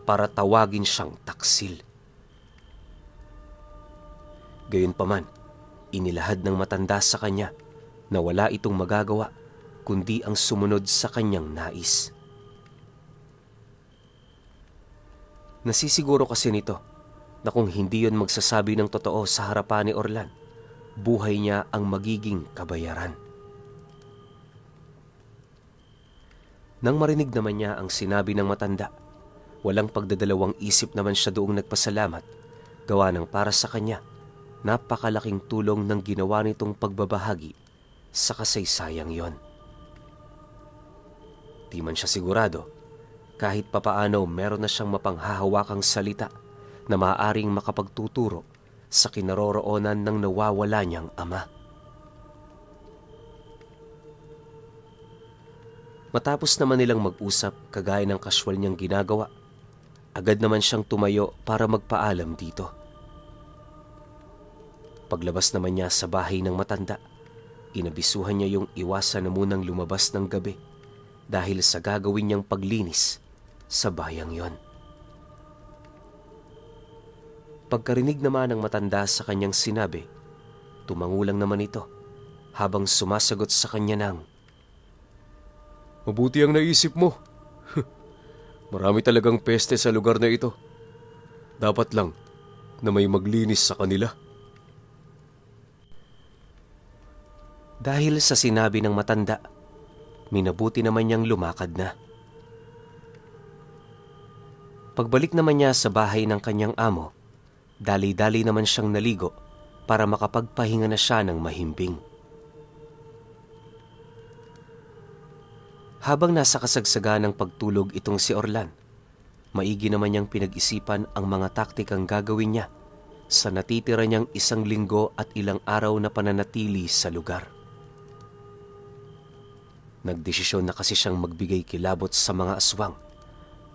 para tawagin siyang taksil. Gayunpaman, inilahad ng matanda sa kanya na wala itong magagawa kundi ang sumunod sa kanyang nais. Nasisiguro kasi nito na kung hindi yon magsasabi ng totoo sa harapan ni Orlan, buhay niya ang magiging kabayaran. Nang marinig naman niya ang sinabi ng matanda, walang pagdadalawang isip naman siya doong nagpasalamat, gawa ng para sa kanya, napakalaking tulong ng ginawa nitong pagbabahagi sa kasaysayang yon. Di man siya sigurado, kahit papaano meron na siyang mapanghahawakang salita na maaaring makapagtuturo sa kinaroroonan ng nawawala niyang ama. Matapos naman nilang mag-usap kagaya ng casual niyang ginagawa, agad naman siyang tumayo para magpaalam dito. Paglabas naman niya sa bahay ng matanda, inabisuhan niya yung iwasan na munang lumabas ng gabi dahil sa gagawin niyang paglinis sa bayang yon. Pagkarinig naman ng matanda sa kanyang sinabi, tumangulang naman ito habang sumasagot sa kanya ng, "Mabuti ang naisip mo. Marami talagang peste sa lugar na ito. Dapat lang na may maglinis sa kanila." Dahil sa sinabi ng matanda, minabuti naman niyang lumakad na. Pagbalik naman niya sa bahay ng kanyang amo, dali-dali naman siyang naligo para makapagpahinga na siya ng mahimbing. Habang nasa kasagsagan ng pagtulog itong si Orlan, maigi naman niyang pinag-isipan ang mga taktikang gagawin niya sa natitira niyang 1 linggo at ilang araw na pananatili sa lugar. Nagdesisyon na kasi siyang magbigay kilabot sa mga aswang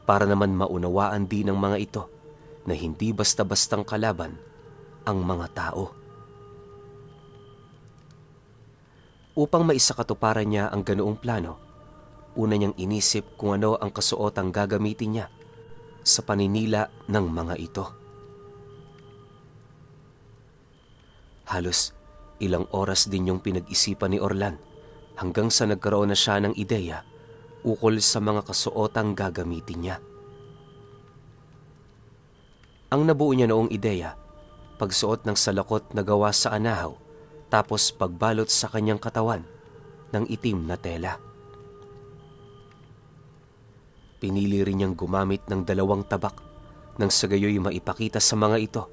para naman maunawaan din ng mga ito na hindi basta-bastang kalaban ang mga tao. Upang maisakatuparan niya ang ganoong plano, una niyang inisip kung ano ang kasuotang gagamitin niya sa paninila ng mga ito. Halos ilang oras din yung pinag-isipan ni Orlan hanggang sa nagkaroon na siya ng ideya ukol sa mga kasuotang gagamitin niya. Ang nabuo niya noong ideya, pagsuot ng salakot na gawa sa anahaw tapos pagbalot sa kanyang katawan ng itim na tela. Pinili rin niyang gumamit ng 2 tabak nang sa gayoy maipakita sa mga ito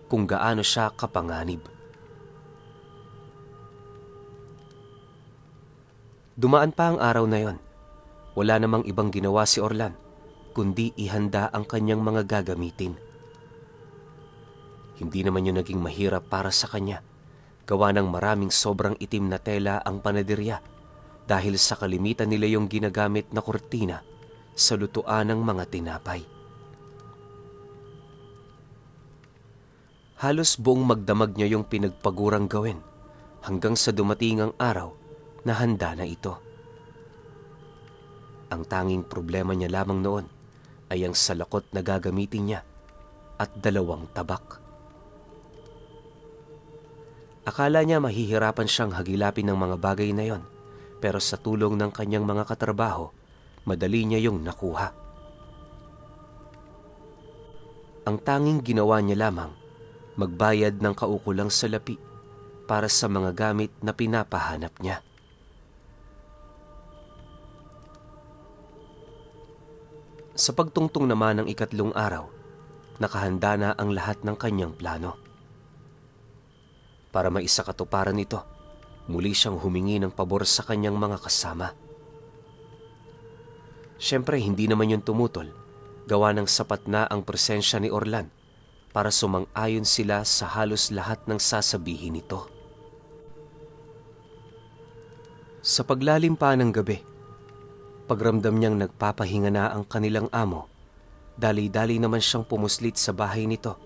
kung gaano siya kapanganib. Dumaan pa ang araw na yon. Wala namang ibang ginawa si Orlan, kundi ihanda ang kanyang mga gagamitin. Hindi naman yun naging mahirap para sa kanya, gawa ng maraming sobrang itim na tela ang panaderya dahil sa kalimitan nila yung ginagamit na kurtina sa lutuan ng mga tinapay. Halos buong magdamag niya yung pinagpagurang gawin hanggang sa dumating ang araw na handa na ito. Ang tanging problema niya lamang noon ay ang salakot na gagamitin niya at 2 tabak. Akala niya mahihirapan siyang hagilapin ng mga bagay na yon, pero sa tulong ng kanyang mga katrabaho, madali niya yung nakuha. Ang tanging ginawa niya lamang, magbayad ng kaukulang salapi para sa mga gamit na pinapahanap niya. Sa pagtungtong naman ng 3 araw, nakahanda na ang lahat ng kanyang plano. Para maisakatuparan ito, muli siyang humingi ng pabor sa kanyang mga kasama. Siyempre, hindi naman yun tumutol, gawa ng sapat na ang presensya ni Orlan para sumang-ayon sila sa halos lahat ng sasabihin nito. Sa paglalim pa ng gabi, pagramdam niyang nagpapahinga na ang kanilang amo, dali-dali naman siyang pumuslit sa bahay nito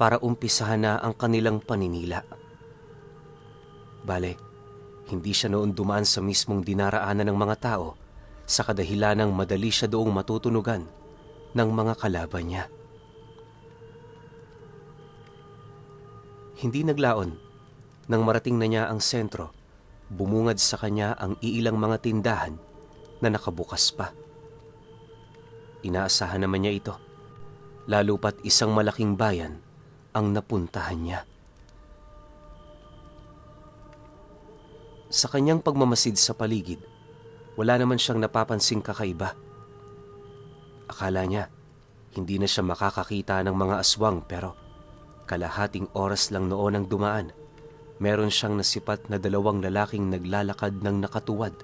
para umpisahan na ang kanilang paninila. Bale, hindi siya noon dumaan sa mismong dinaraanan ng mga tao sa kadahilanang madali siya doong matutunugan ng mga kalaban niya. Hindi naglaon nang marating na niya ang sentro, bumungad sa kanya ang iilang mga tindahan na nakabukas pa. Inaasahan naman niya ito, lalo pat isang malaking bayan ang napuntahan niya. Sa kanyang pagmamasid sa paligid, wala naman siyang napapansing kakaiba. Akala niya, hindi na siya makakakita ng mga aswang, pero kalahating oras lang noon ang dumaan, meron siyang nasipat na dalawang lalaking naglalakad ng nakatuwad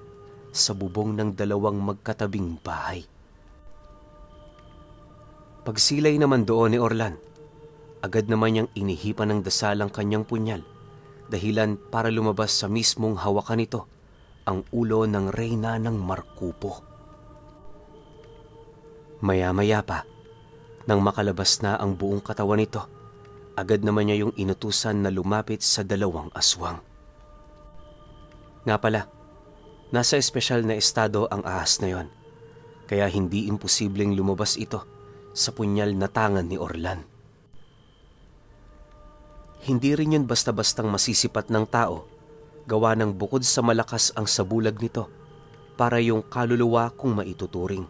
sa bubong ng dalawang magkatabing bahay. Pagsilay naman doon ni Orlan, agad naman niyang inihipan ng dasal ang kanyang punyal, dahilan para lumabas sa mismong hawakan nito ang ulo ng reyna ng Markupo. Maya-maya pa, nang makalabas na ang buong katawan nito, agad naman niya yung inutusan na lumapit sa dalawang aswang. Nga pala, nasa espesyal na estado ang ahas na yon, kaya hindi imposibleng lumabas ito sa punyal na tangan ni Orlan. Hindi rin yun basta-bastang masisipat ng tao, gawa ng bukod sa malakas ang sabulag nito para yung kaluluwa kung maituturing.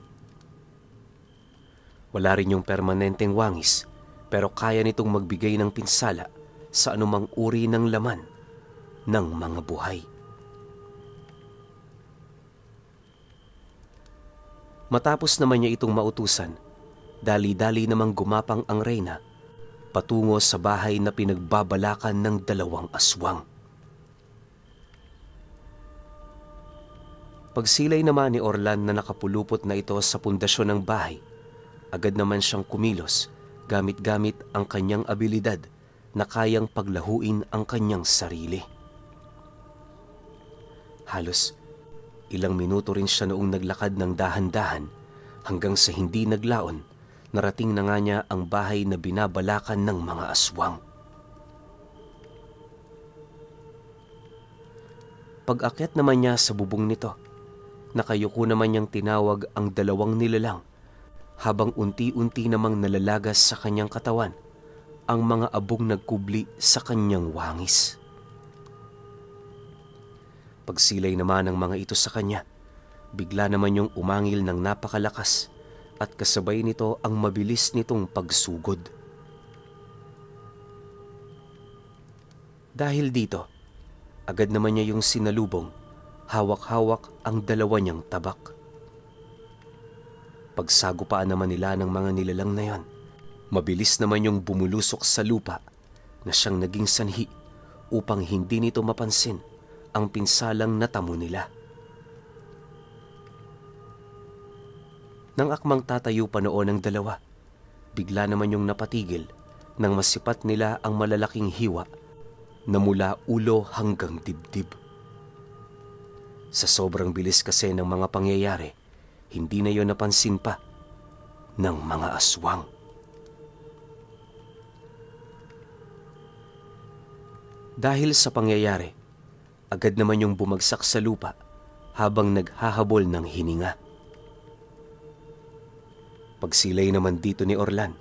Wala rin yung permanenteng wangis, pero kaya nitong magbigay ng pinsala sa anumang uri ng laman ng mga buhay. Matapos naman niya itong mautusan, dali-dali namang gumapang ang reyna patungo sa bahay na pinagbabalakan ng dalawang aswang. Pagsilay naman ni Orlan na nakapulupot na ito sa pundasyon ng bahay, agad naman siyang kumilos gamit-gamit ang kanyang abilidad na kayang paglahuin ang kanyang sarili. Halos ilang minuto rin siya noong naglakad ng dahan-dahan hanggang sa hindi naglaon, narating na nga niya ang bahay na binabalakan ng mga aswang. Pag-akyat naman niya sa bubong nito, nakayuko naman niyang tinawag ang dalawang nilalang habang unti-unti namang nalalagas sa kanyang katawan ang mga abong nagkubli sa kanyang wangis. Pagsilay naman ng mga ito sa kanya, bigla naman yung umangil ng napakalakas at kasabay nito ang mabilis nitong pagsugod. Dahil dito, agad naman niya yung sinalubong, hawak-hawak ang dalawa niyang tabak. Pagsagupaan naman nila ng mga nilalang na yon, mabilis naman yung bumulusok sa lupa na siyang naging sanhi upang hindi nito mapansin ang pinsalang natamo nila. Nang akmang tatayo pa noon ang dalawa, bigla naman yung napatigil nang masipat nila ang malalaking hiwa na mula ulo hanggang dibdib. Sa sobrang bilis kasi ng mga pangyayari, hindi na yon napansin pa ng mga aswang. Dahil sa pangyayari, agad naman yung bumagsak sa lupa habang naghahabol ng hininga. Pagsilay naman dito ni Orlan,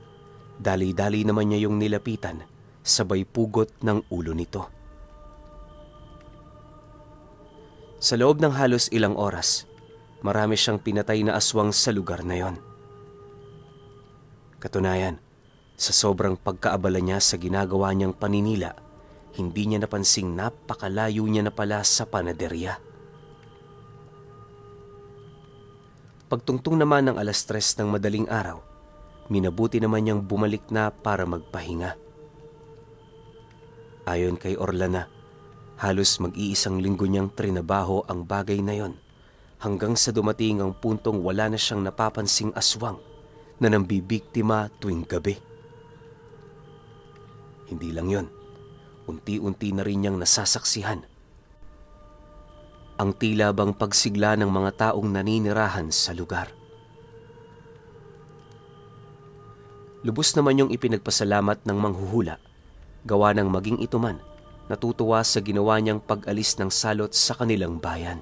dali-dali naman niya yung nilapitan, sabay pugot ng ulo nito. Sa loob ng halos ilang oras, marami siyang pinatay na aswang sa lugar na yon. Katunayan, sa sobrang pagkaabala niya sa ginagawa niyang paninila, hindi niya napansing napakalayo niya na pala sa panaderya. Pagtungtong naman ng 3:00 ng madaling araw, minabuti naman niyang bumalik na para magpahinga. Ayon kay Orlan, halos mag-iisang linggo niyang trinabaho ang bagay na yon hanggang sa dumating ang puntong wala na siyang napapansing aswang na nambibiktima tuwing gabi. Hindi lang yon, unti-unti na rin niyang nasasaksihan ang tila bang pagsigla ng mga taong naninirahan sa lugar. Lubos naman yung ipinagpasalamat ng manghuhula, gawa ng maging ito man natutuwa sa ginawa niyang pag-alis ng salot sa kanilang bayan.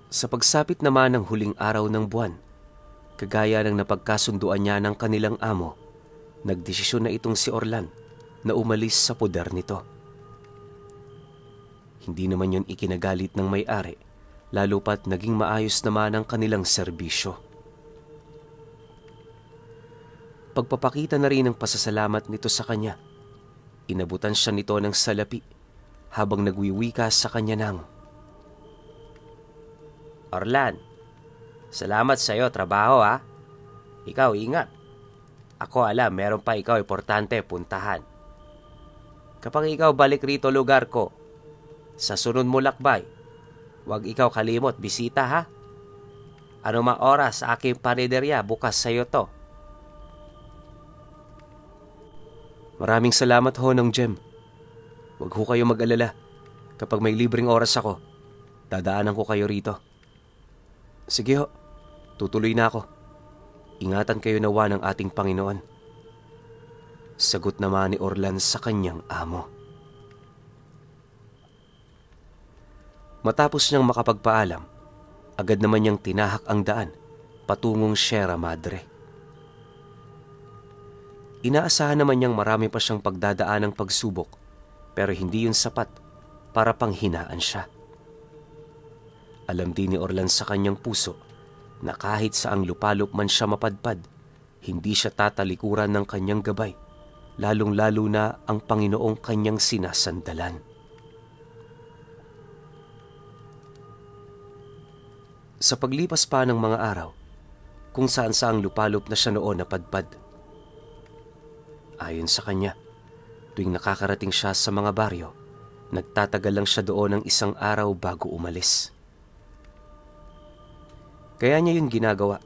Sa pagsapit naman ng huling araw ng buwan, kagaya ng napagkasunduan niya ng kanilang amo, nagdesisyon na itong si Orlan na umalis sa poder nito. Hindi naman yun ikinagalit ng may-ari, lalo pat naging maayos naman ang kanilang serbisyo. Pagpapakita na rin ng pasasalamat nito sa kanya, inabutan siya nito ng salapi habang nagwiwika sa kanya ng, "Orlan, salamat sa iyo, trabaho ha. Ikaw, ingat. Ako alam, meron pa ikaw importante puntahan. Kapag ikaw balik rito lugar ko, sa sunod mo lakbay, huwag ikaw kalimot, bisita ha. Ano mang oras sa aking paniderya, bukas sa iyo to." "Maraming salamat ho ng Jem. Huwag ho kayo mag-alala. Kapag may libreng oras ako, dadaanan ko kayo rito." "Sige ho, tutuloy na ako. Ingatan kayo nawa ng ating Panginoon." Sagot naman ni Orlan sa kanyang amo. Matapos niyang makapagpaalam, agad naman niyang tinahak ang daan patungong Sierra Madre. Inaasahan naman niyang marami pa siyang pagdadaan ng pagsubok, pero hindi yun sapat para panghinaan siya. Alam din ni Orlan sa kanyang puso na kahit saang lupalop man siya mapadpad, hindi siya tatalikuran ng kanyang gabay, lalong-lalo na ang Panginoong kanyang sinasandalan. Sa paglipas pa ng mga araw, kung saan-saang lupalop na siya noon napadpad. Ayon sa kanya, tuwing nakakarating siya sa mga baryo, nagtatagal lang siya doon ng isang araw bago umalis. Kaya niya yung ginagawa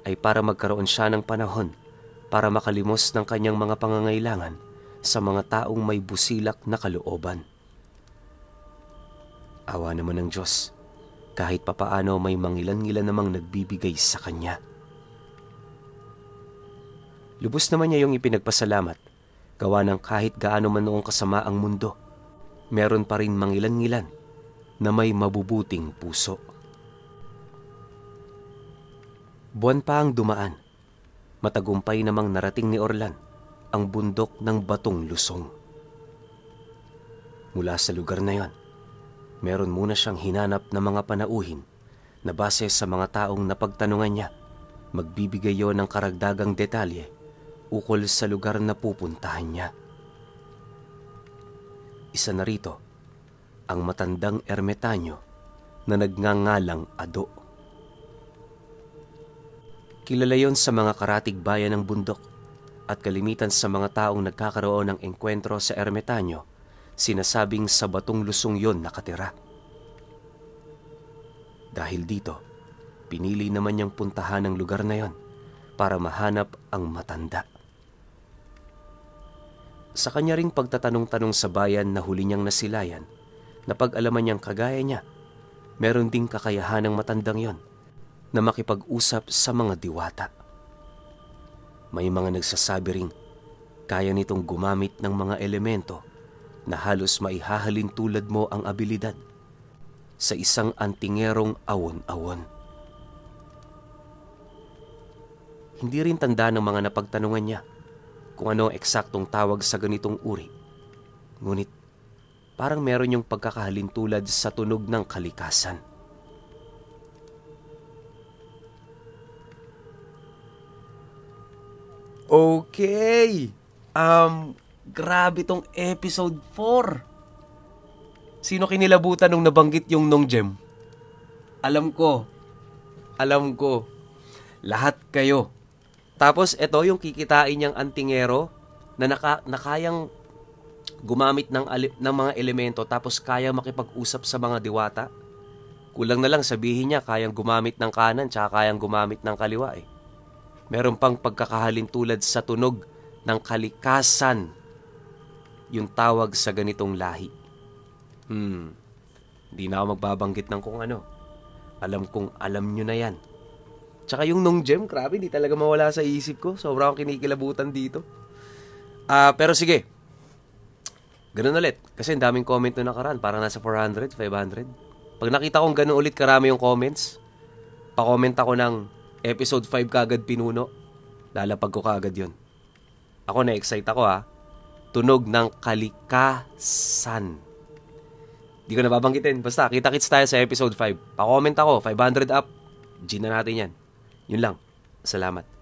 ay para magkaroon siya ng panahon para makalimos ng kanyang mga pangangailangan sa mga taong may busilak na kalooban. Awa naman ng Diyos, kahit papaano may mangilan-ngilan namang nagbibigay sa kanya. Lubos naman niya yung ipinagpasalamat, gawa ng kahit gaano man noong kasama ang mundo, meron pa rin mangilan-ngilan na may mabubuting puso. Buwan pa ang dumaan, matagumpay namang narating ni Orlan ang bundok ng Batong Lusong. Mula sa lugar na yon, meron muna siyang hinanap na mga panauhin na base sa mga taong napagtanungan niya, magbibigay yon ng karagdagang detalye ukol sa lugar na pupuntahan niya. Isa na rito, ang matandang ermetanyo na nagngangalang Ado. Kilala yon sa mga karatig bayan ng bundok at kalimitan sa mga taong nagkakaroon ng engkwentro sa ermetanyo, sinasabing sa Batong Lusong yon nakatira. Dahil dito, pinili naman niyang puntahan ang lugar na yon para mahanap ang matanda. Sa kanya ring pagtatanong-tanong sa bayan na huli niyang nasilayan, napag-alaman niyang kagaya niya, meron ding kakayahan ng matandang yon na makipag-usap sa mga diwata. May mga nagsasabi ring kaya nitong gumamit ng mga elemento na halos maihahalin tulad mo ang abilidad sa isang antingerong awon-awon. Hindi rin tanda ng mga napagtanungan niya kung ano eksaktong tawag sa ganitong uri. Ngunit parang meron yung pagkakahalin tulad sa tunog ng kalikasan. Okay. Grabe tong episode 4. Sino kinilabutan nung nabanggit yung Nong Jem? Alam ko. Lahat kayo. Tapos ito yung kikitain niyang antingero na nakayang gumamit ng mga elemento tapos kaya makipag-usap sa mga diwata. Kulang na lang sabihin niya kayang gumamit ng kanan tsaka kayang gumamit ng kaliwa eh. Meron pang pagkakahalin tulad sa tunog ng kalikasan yung tawag sa ganitong lahi. Hindi na ako magbabanggit ng kung ano. Alam kong alam nyo na yan. Tsaka yung Nong Jem, grabe, hindi talaga mawala sa isip ko. Sobrang kinikilabutan dito. Pero sige. Ganun ulit. Kasi ang daming comment na nakaraan. Parang nasa 400, 500. Pag nakita kong ganun ulit karami yung comments, pa-comment ako ng episode 5 kagad pinuno. Lalapag ko kagad yun. Ako na-excite ako ha. Tunog ng kalikasan. Di ko nababanggitin. Basta, kita-kits tayo sa episode 5. Pa-comment ako, 500 up. G na natin yan. Yun lang. Salamat.